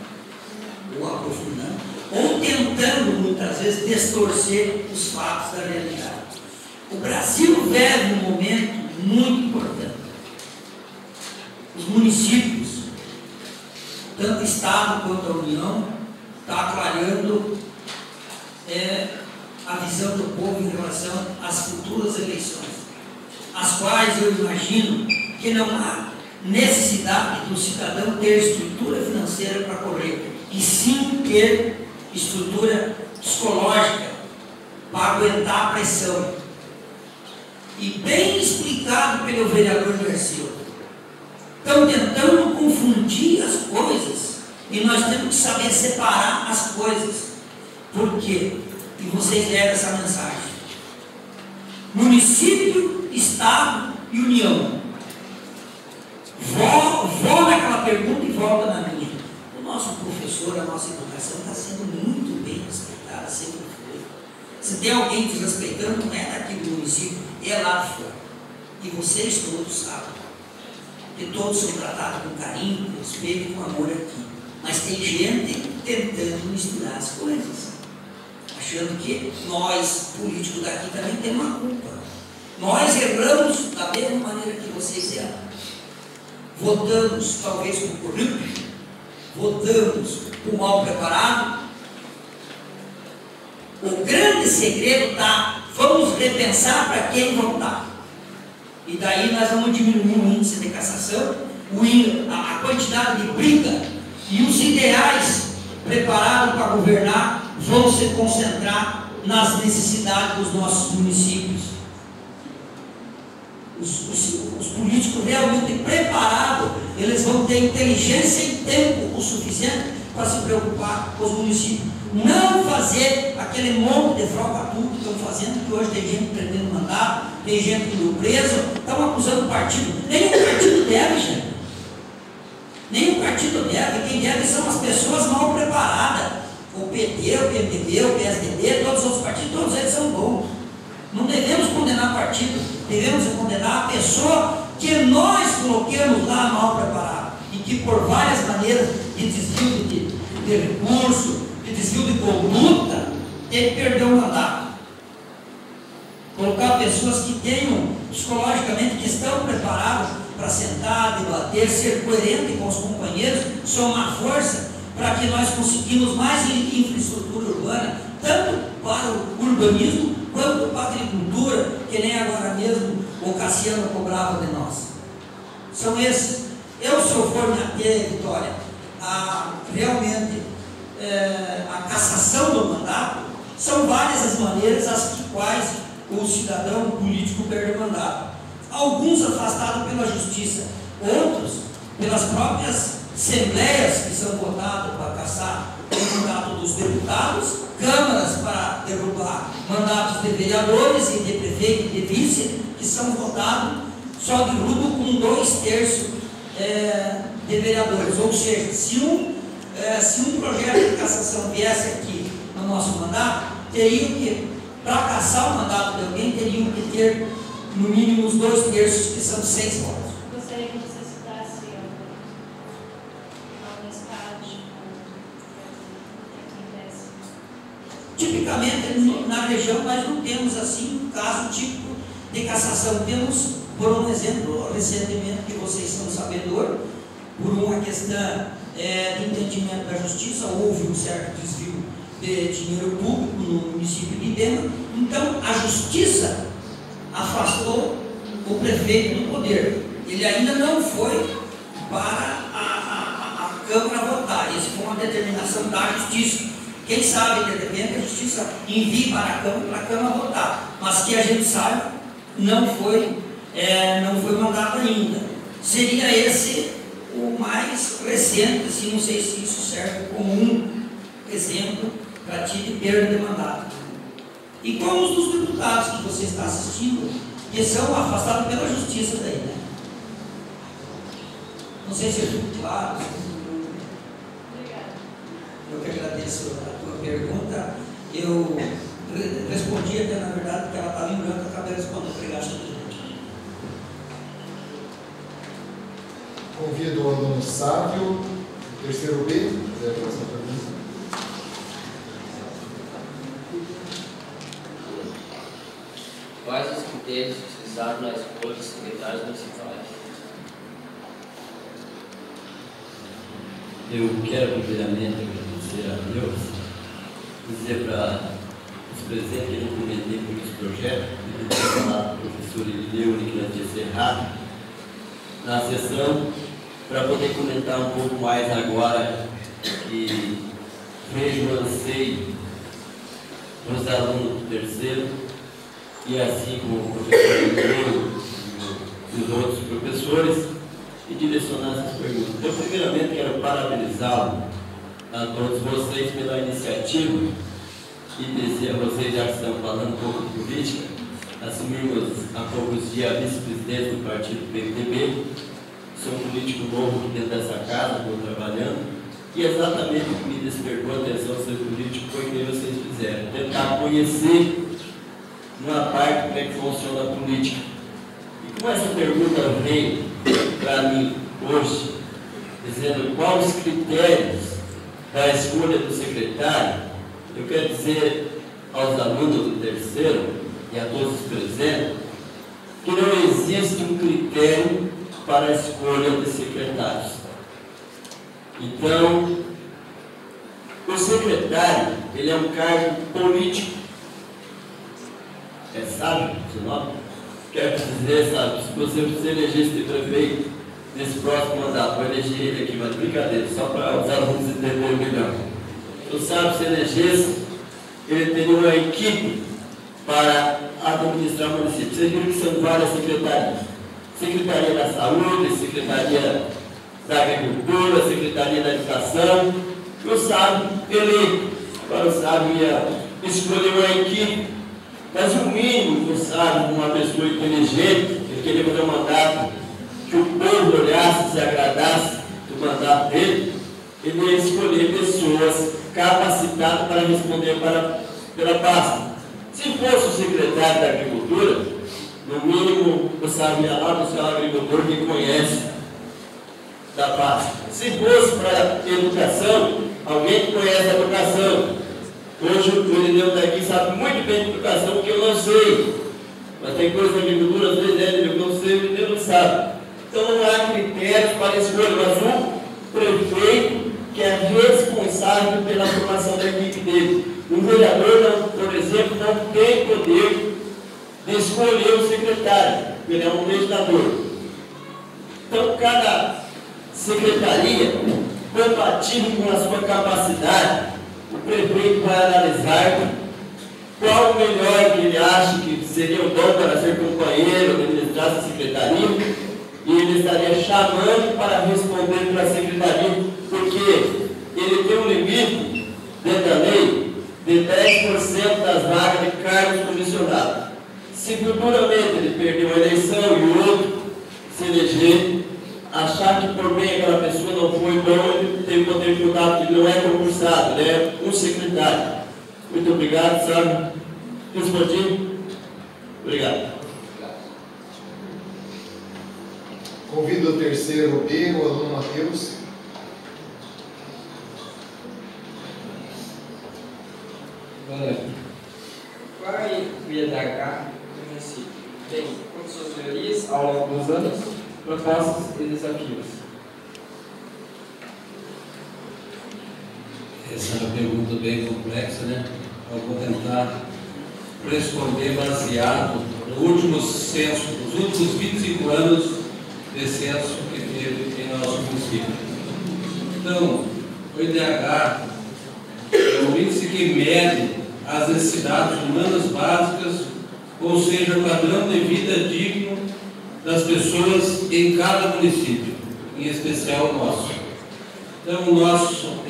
Speaker 6: ou aprofundando, ou tentando muitas vezes distorcer os fatos da realidade. O Brasil vive um momento muito importante. Os municípios, tanto o Estado quanto a União, está clareando a visão do povo em relação às futuras eleições, as quais eu imagino que não há necessidade do cidadão ter estrutura financeira para correr, e sim ter estrutura psicológica para aguentar a pressão. E bem explicado pelo vereador Dirceu. Estão tentando confundir as coisas, e nós temos que saber separar as coisas. Por quê? E vocês levam essa mensagem: município, Estado e União. Vou naquela pergunta e volta na minha. O nosso professor, a nossa educação está sendo muito bem respeitada, sempre foi. Se tem alguém desrespeitando, não é daqui do município, é lá de fora. E vocês todos sabem que todos são tratados com carinho, com respeito e com amor aqui. Mas tem gente tentando misturar as coisas, achando que nós, políticos daqui, também temos uma culpa. Nós erramos da mesma maneira que vocês erram. Votamos, talvez, por corrupto, votamos por mal preparado. O grande segredo está: vamos repensar para quem votar. E daí nós vamos diminuir o índice de cassação, a quantidade de briga, e os ideais preparados para governar vão se concentrar nas necessidades dos nossos municípios. Os políticos realmente preparados, eles vão ter inteligência e tempo o suficiente para se preocupar com os municípios. Não fazer aquele monte de falcatrua que estão fazendo, que hoje tem gente prendendo mandato, tem gente indo preso, estão acusando o partido. Nenhum partido deve, gente. Nenhum partido deve. Quem deve são as pessoas mal preparadas. O PT, o PMDB, o PSDB, todos os outros partidos, todos eles são bons. Não devemos condenar partido, devemos condenar a pessoa que nós coloquemos lá mal preparada e que por várias maneiras de desvio de recurso, de desvio de conduta, tem que perder o mandato. Colocar pessoas que tenham psicologicamente, que estão preparadas para sentar, debater, ser coerente com os companheiros, somar força para que nós conseguimos mais infraestrutura urbana, tanto para o urbanismo quanto para a agricultura, que nem agora mesmo o Cassiano cobrava de nós. São esses. Eu, se eu for me ater, Vitória, realmente a cassação do mandato, são várias as maneiras as quais o cidadão político perde o mandato. Alguns afastados pela justiça, outros pelas próprias assembleias que são votadas para cassar o mandato dos deputados, câmaras para derrubar mandatos de vereadores e de prefeito e de vice, que são votados só derrubam com 2/3 de vereadores. Ou seja, se um projeto de cassação viesse aqui no nosso mandato, teriam que, para cassar o mandato de alguém, teriam que ter no mínimo os 2/3, que são 6 votos.
Speaker 12: Gostaria que você citasse alguns casos que acontece.
Speaker 6: Tipicamente, na região, nós não temos assim um caso típico de cassação. Temos, por um exemplo, recentemente, que vocês são sabedores, por uma questão de entendimento da justiça, houve um certo desvio de dinheiro público no município de Ibema. Então, a justiça afastou o prefeito do poder. Ele ainda não foi para a Câmara votar. Isso foi uma determinação da justiça. Quem sabe, de repente, a justiça envie para a Câmara votar. Mas que a gente saiba, não foi mandado ainda. Seria esse o mais recente, assim, não sei se isso serve como um exemplo para ti de perda de mandato. E como os dos deputados que você está assistindo, que são afastados pela justiça daí, né? Não sei se eu fico claro. Eu que agradeço a tua pergunta. Eu respondi até, na verdade, porque ela estava em branco, eu acabei respondendo. Obrigado, senhor presidente.
Speaker 9: Convido o aluno Sávio, terceiro B, fazer a próxima pergunta.
Speaker 13: Quais os critérios utilizados na escolha dos secretários municipais?
Speaker 14: Eu quero primeiramente agradecer a Deus, dizer para os presentes que eu não comentei muitos projetos, eu queria falar para o professor Irineu que nós tinha encerrado na sessão, para poder comentar um pouco mais agora que vejo o anseio dos alunos do terceiro, e assim como o professor Irineu e os outros professores, e direcionar essas perguntas. Eu primeiramente quero parabenizá-lo a todos vocês pela iniciativa e dizer a vocês, já que estão falando um pouco de política, assumimos há poucos dias a vice-presidente do partido PMDB, sou um político novo aqui dentro dessa casa, estou trabalhando, e exatamente o que me despertou a atenção ser político foi o que vocês fizeram, tentar conhecer uma parte como é que funciona a política. E como essa pergunta veio para mim hoje, dizendo quais os critérios da escolha do secretário, eu quero dizer aos alunos do terceiro e a todos os presentes que não existe um critério para a escolha de secretários. Então, o secretário, ele é um cargo político. É sábio o nome? Quero dizer, sabe, se você eleger esse prefeito nesse próximo mandato, vou eleger ele aqui, mas brincadeira, só para os alunos entenderem melhor. O sábio, se elegesse, ele teria uma equipe para administrar o município. Vocês viram que são várias secretarias. Secretaria da Saúde, Secretaria da Agricultura, Secretaria da Educação. E o sábio eleito. Agora o sábio ia escolher uma equipe. Mas o mínimo que o sábio, uma pessoa inteligente, ele queria fazer um mandato que o povo olhasse, se agradasse do mandato dele, ele ia escolher pessoas capacitadas para responder pela pasta. Se fosse o secretário da Agricultura, no mínimo o sábio ia lá buscar um agricultor que conhece da pasta. Se fosse para a educação, alguém que conhece a educação. Hoje o Irineu daqui sabe muito bem de educação, que eu não sei. Mas tem coisa da agricultura, às vezes eu não sei, o Irineu não sabe. Então não há critérios para escolha, mas o prefeito que é responsável pela formação da equipe dele. O vereador, por exemplo, não tem poder de escolher o secretário, ele é um legislador. Então cada secretaria, compatível com a sua capacidade, o prefeito vai analisar qual o melhor que ele acha que seria o bom para ser companheiro, administrar essa secretaria, e ele estaria chamando para responder para a secretaria, porque ele tem um limite dentro da lei de 10% das vagas de cargos comissionados. Se futuramente ele perder uma eleição e o outro se eleger, achar que por bem aquela pessoa não foi bom, ele tem o poder de mudar, porque ele não é concursado, ele é um secretário. Muito obrigado, sabe? Respondi? Obrigado.
Speaker 9: Convido o terceiro B, o aluno Matheus.
Speaker 15: Boa noite. Qual é o IDH do município? Tem suas melhorias ao longo dos anos, propostas e desafios.
Speaker 5: Essa é uma pergunta bem complexa, né? Eu vou tentar responder baseado no último censo, nos últimos 25 anos de censo que teve em nosso município. Então, o IDH é o índice que mede as necessidades humanas básicas ou seja, padrão de vida digno das pessoas em cada município, em especial o nosso. Então, o nosso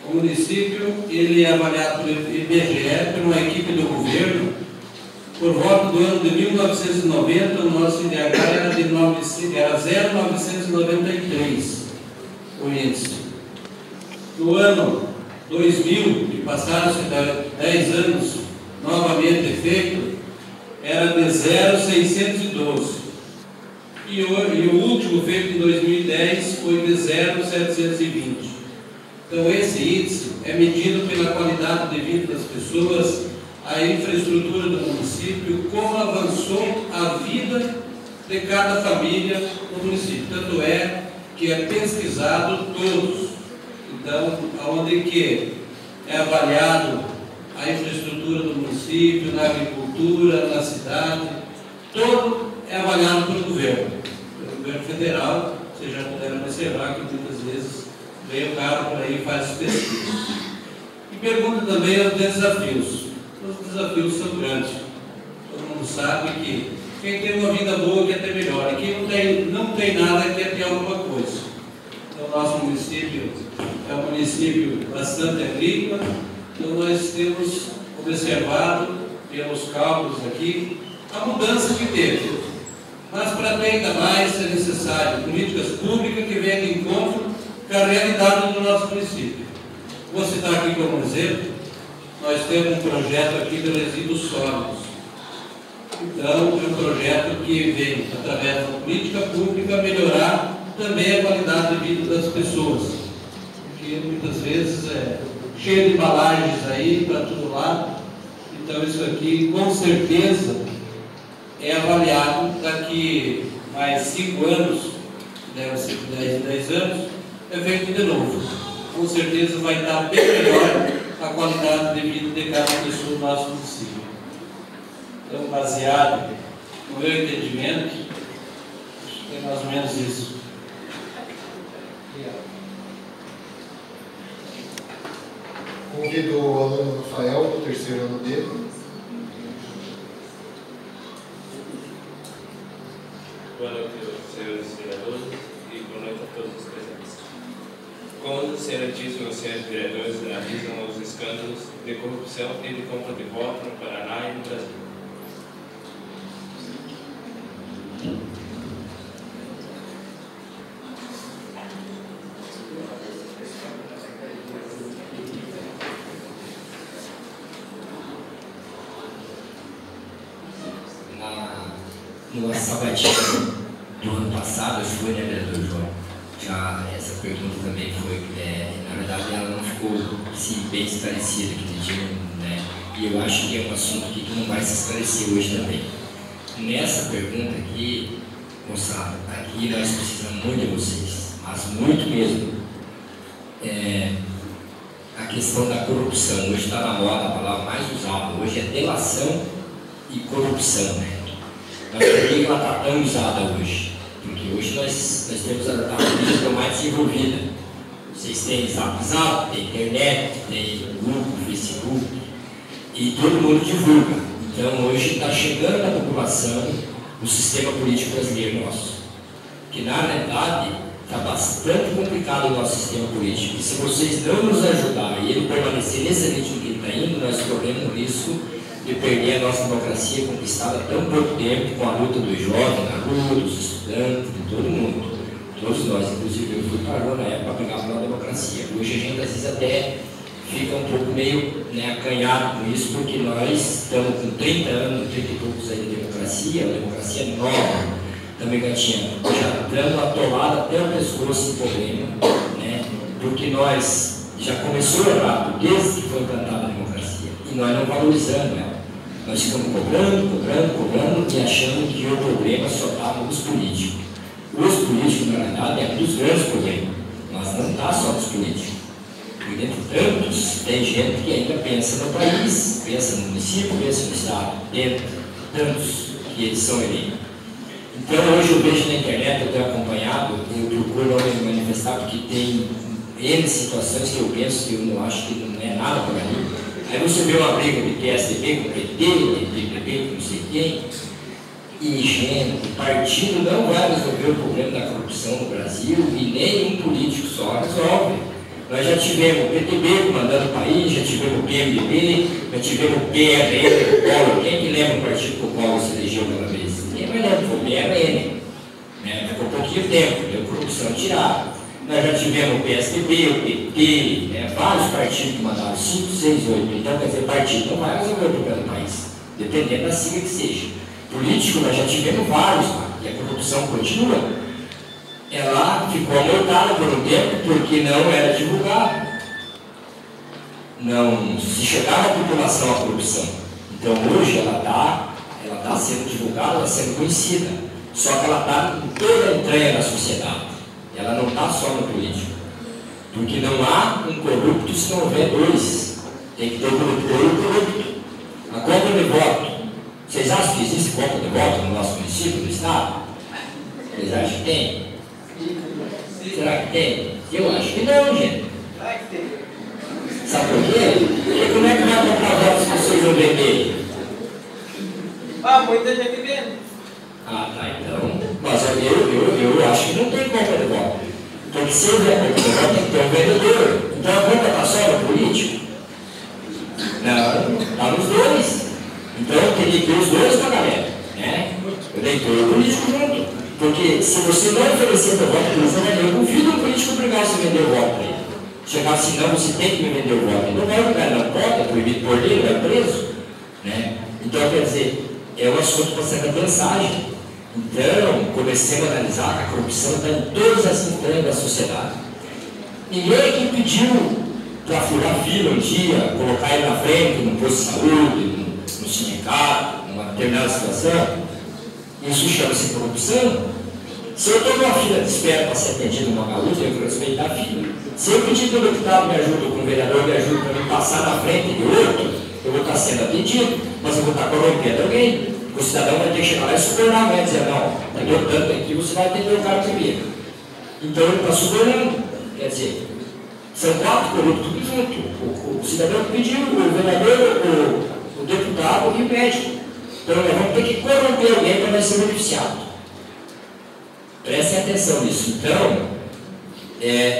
Speaker 5: o município ele é avaliado pelo IBGE, por uma equipe do governo. Por volta do ano de 1990, o nosso IDH era 0,993, o índice. No ano 2000, que passaram-se 10 anos novamente feito, era de 0,612. E o último, feito em 2010, foi de 0,720. Então, esse índice é medido pela qualidade de vida das pessoas, a infraestrutura do município, como avançou a vida de cada família no município. Tanto é que é pesquisado todos. Então, onde que é avaliado a infraestrutura do município, na agricultura, na cidade, todo é avaliado pelo governo federal. Vocês já puderam observar que muitas vezes vem o cara por aí e faz as pesquisas. E pergunta também os desafios. Os desafios são grandes. Todo mundo sabe que quem tem uma vida boa quer ter melhor, e quem não tem nada quer ter alguma coisa. Então, nosso município é um município bastante agrícola, então nós temos observado, pelos cálculos aqui, a mudança que teve. Mas para ter ainda mais é necessário políticas públicas que venham de encontro com a realidade do nosso município. Vou citar aqui como exemplo, nós temos um projeto aqui de resíduos sólidos. Então, é um projeto que vem, através da política pública, melhorar também a qualidade de vida das pessoas. Porque muitas vezes é cheio de embalagens aí para todo lado. Então, isso aqui, com certeza, é avaliado daqui mais 5 anos, deve ser 10 anos, é feito de novo. Com certeza vai estar bem melhor a qualidade de vida de cada pessoa do nosso município. Então, baseado no meu entendimento, acho que é mais ou menos isso.
Speaker 9: Convido o aluno Rafael, do terceiro ano dele.
Speaker 16: Boa noite, senhores vereadores, e boa noite a todos os presentes. Como os excelentíssimos senhores vereadores analisam os escândalos de corrupção e de compra de voto no Paraná e no Brasil?
Speaker 4: No sabatina do ano passado, acho que foi, né, vereador João? Já essa pergunta também foi, na verdade ela não ficou bem esclarecida aqui no dia, né? E eu acho que é um assunto aqui que não vai se esclarecer hoje também. Nessa pergunta aqui, moçada, aqui nós precisamos muito de vocês, mas muito mesmo. A questão da corrupção, hoje está na moda, a palavra mais usada hoje é delação e corrupção, né? Mas por que ela está tão usada hoje? Porque hoje nós temos a política mais desenvolvida. Vocês têm WhatsApp, tem internet, tem Google, Facebook, e todo mundo divulga. Então hoje está chegando na população o sistema político brasileiro nosso. Que na realidade está bastante complicado o nosso sistema político. E se vocês não nos ajudarem e ele permanecer nesse ritmo que ele está indo, nós corremos o risco de perder a nossa democracia conquistada há tão pouco tempo, com a luta dos jovens na rua, dos estudantes, de todo mundo. Todos nós, inclusive eu fui para a rua na época para brigar pela democracia. Hoje a gente às vezes até fica um pouco meio acanhado com isso, porque nós estamos com 30 anos, 30 e poucos aí de democracia, uma democracia nova, também gatinha, já dando atolada até o pescoço em problema, né? Porque nós já começou errado desde que foi implantada a democracia, e nós não valorizamos ela. Nós ficamos cobrando e achando que o problema só está nos políticos. Os políticos, na verdade, é um dos grandes problemas, mas não está só nos políticos. Porque dentro de tantos, tem gente que ainda pensa no país, pensa no município, pensa no estado, dentro de tantos que eles são eleitos. Então, hoje eu vejo na internet, eu tenho acompanhado, eu procuro não me manifestar, porque tem N situações que eu penso que eu não acho que não é nada por ali. A Aí você vê uma briga de PSDB com PT, de PP com não sei quem. E, gente, partido não vai resolver o problema da corrupção no Brasil e nenhum político só resolve. Nós já tivemos o PTB comandando o país, já tivemos o PMDB, já tivemos o PRN, o Collor. Quem que lembra o partido que o Collor se elegeu pela vez? Ninguém mais lembra, foi o PRN. Né? Ficou pouquinho tempo, deu corrupção tirada. Nós já tivemos o PSDB, o PT, vários partidos que mandaram 5, 6, 8. Então, quer dizer, partido não vai resolver o problema do país, dependendo da sigla que seja. Político, nós já tivemos vários, e a corrupção continua. Ela ficou amortada por um tempo porque não era divulgado. Não se chegava à população a corrupção. Então, hoje ela está sendo divulgada, ela está sendo conhecida. Só que ela está em toda a entranha da sociedade. Ela não está só no político. Porque não há um corrupto se não houver dois. Tem que ter o corruptor e o corrupto. A compra de voto. Vocês acham que existe compra de voto no nosso município, no estado? Vocês acham que tem? Será que tem? Eu acho que não, gente. Sabe por quê? Porque como é que vai comprar votos se vocês não venderem?
Speaker 15: Muita gente vende.
Speaker 4: Tá, então. Mas eu acho que não tem compra de voto. Porque se houver compra de voto, tem que ter um vendedor. Então a compra está só no político? Não, está nos dois. Então teria que ter os dois para a galera. Né? O eleitor e o político junto. Porque se você não oferecer o voto, eu duvido um político obrigar você a vender o voto para ele. Chegar assim, não, você tem que me vender o voto. Ele não vai obrigar, não pode, é proibido por lei, não é preso. Né? Então, quer dizer, é um assunto para ser mensagem. Então, comecemos a analisar que a corrupção está em todas as entranhas da sociedade. Ninguém aqui pediu para furar fila um dia, colocar ele na frente, no posto de saúde, no sindicato, numa determinada situação. Isso chama-se corrupção. Se eu estou numa fila de espera para ser atendido numa gaúcha, eu tenho que respeitar a fila. Se eu pedir que o deputado me ajude, ou que o vereador me ajude para me passar na frente de outro, eu vou estar sendo atendido, mas eu vou estar corrompendo alguém. O cidadão vai ter que chegar lá e subornar, vai dizer, não, está deu tanto aqui, você vai atender o cara primeiro. Então ele está subornando. Quer dizer, são 4 corruptos tudo junto. O cidadão que pediu, o vereador, o deputado e o médico. Então nós vamos ter que corromper alguém para nós ser beneficiado. Prestem atenção nisso. Então,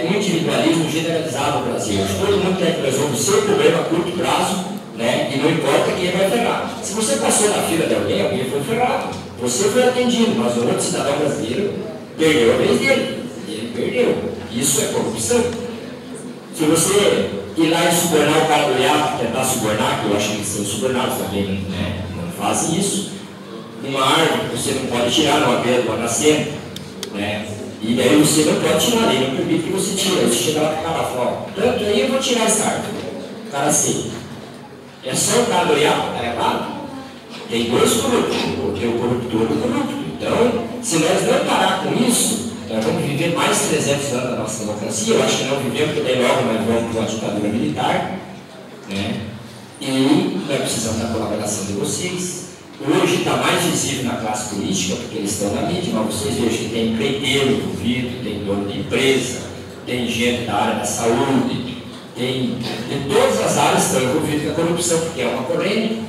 Speaker 4: um individualismo generalizado no Brasil. Todo mundo quer que resolva o seu problema a curto prazo, né? E não importa quem vai ferrar. Se você passou na fila de alguém foi ferrado. Você foi atendido, mas o outro cidadão brasileiro perdeu a vez dele. Ele perdeu. Isso é corrupção. Se você ir lá e subornar o cara do IAP, tentar subornar, que eu acho que eles são subornados também, né? Fazem isso. Uma árvore que você não pode tirar numa beira do nascente, né? E daí você não pode tirar, ele não permite que você tire. Aí você chega lá com o cara fora. Tanto aí eu vou tirar essa árvore. O cara aceita. É só o cara do IAP, está errado? Tem dois corruptos, tem o corruptor e o corrupto. Então, se nós não parar com isso, nós vamos viver mais 300 anos da nossa democracia. Eu acho que não vivemos, porque daí logo nós vamos para uma ditadura militar, né? E nós precisamos da colaboração de vocês. Hoje está mais visível na classe política, porque eles estão na mídia, mas vocês veem que tem empreiteiro envolvido, tem dono de empresa, tem gente da área da saúde, tem de todas as áreas estão envolvidas com a corrupção, porque é uma corrente.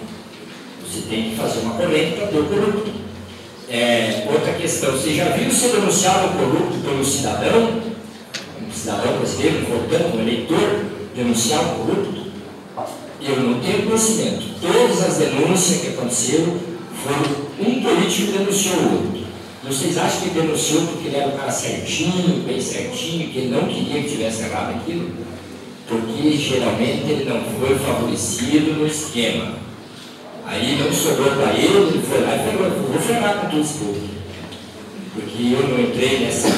Speaker 4: Você tem que fazer uma corrente para ter o corrupto. Outra questão, você já viu ser denunciado um corrupto pelo cidadão? Um cidadão brasileiro, votando, um eleitor, denunciar um corrupto? Eu não tenho conhecimento. Todas as denúncias que aconteceram foram um político que denunciou o outro. Vocês acham que ele denunciou porque ele era um cara certinho, bem certinho, que ele não queria que tivesse errado aquilo? Porque geralmente ele não foi favorecido no esquema. Aí não sobrou para ele foi lá e falou, vou ferrar com todo esse povo. Porque eu não entrei nessa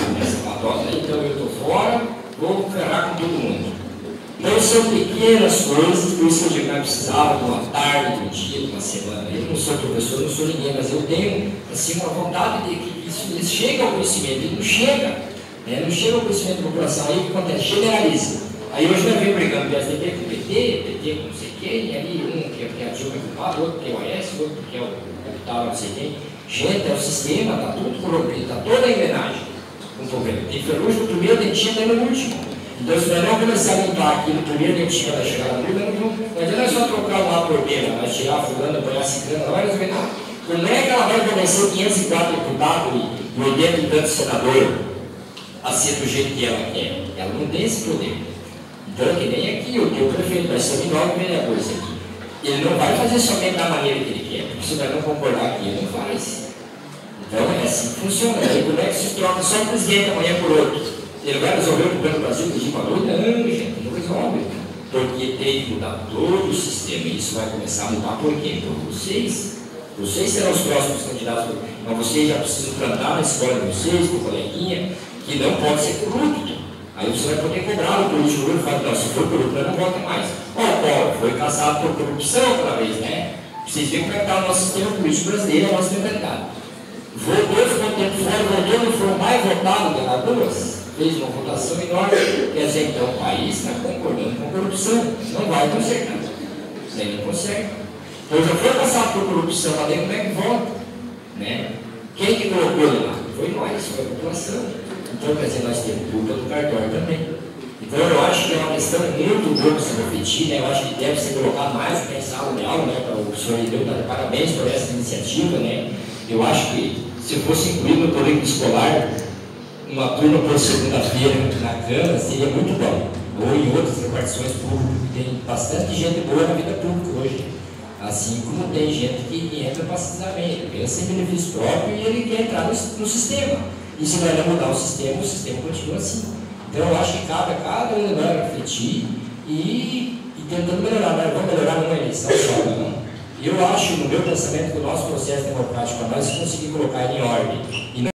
Speaker 4: patota, então eu estou fora, vou ferrar com todo mundo. Então são pequenas coisas, por isso que eu digo que eu precisava de uma tarde, de um dia, de uma semana. Eu não sou professor, não sou ninguém, mas eu tenho assim, uma vontade de que isso chegue ao conhecimento. Ele não chega, né? Não chega ao conhecimento da população. Aí o que acontece? Generaliza. Aí hoje nós vemos brigando PSDB com PT, PT com não sei quem, e ali um que é a Dilma culpado, outro que é o AS, outro que é o deputado não sei quem. Gente, é o sistema, está tudo corrompido, está toda a engrenagem com o problema. Tem ferrugem no primeiro, dentinho até no último. Então, se nós não começar a limpar aquilo, primeiro que a gente vai chegar na Bíblia, não adianta só trocar um A por B, vai tirar fulano, põe a ciclana, não vai resolver nada. Como é que ela vai convencer 504 deputados e 80 e tantos senadores a ser do jeito que ela quer? Ela não tem esse poder. Então, que nem aqui, o teu prefeito, vai ser 9 vereadores aqui. Ele não vai fazer somente da maneira que ele quer, porque se nós não concordar aqui, ele não faz. Então, é assim que funciona. Aí, como é que se troca só um presidente amanhã por outro? Ele vai resolver o problema do Brasil do dia para noite? Não, gente, não resolve. Porque tem que mudar todo o sistema. E isso vai começar a mudar por quê? Por vocês. Vocês serão os próximos candidatos. Mas vocês já precisam plantar na escola de vocês, com o coleguinha, que não pode ser corrupto. Aí você vai poder cobrar o político e falar, não, se for corrupto, não vota mais. Ó, foi caçado por corrupção outra vez, né? Vocês veem como é que está o nosso sistema político brasileiro, a nossa mentalidade. Votou, ficou tempo fora, votou, não foi mais votado que as duas. Fez uma votação enorme. Quer dizer, então o país está concordando com a corrupção. Não vai consertar. Daí não consegue. Então já foi passado por corrupção, mas daí como é que volta? Né? Quem que colocou ele lá? Foi nós, foi a população. Então, quer dizer, nós temos culpa do cartório também. Então, eu acho que é uma questão muito boa para se refletir, né? Eu acho que deve ser colocado mais em sala de aula, né? Para o senhor Irineu, parabéns por essa iniciativa, né? Eu acho que se fosse incluído no currículo escolar uma turma por segunda-feira na Câmara, seria muito bom. Ou em outras repartições públicas, tem bastante gente boa na vida pública hoje. Assim como tem gente que entra para se dar bem, ele pensa em benefício próprio e ele quer entrar no sistema. E se nós não mudar o sistema continua assim. Então eu acho que cabe a cada um de nós refletir e tentando melhorar. Nós vamos melhorar numa eleição só, não. Eu acho, no meu pensamento, que o nosso processo democrático, para nós conseguir colocar ele em ordem e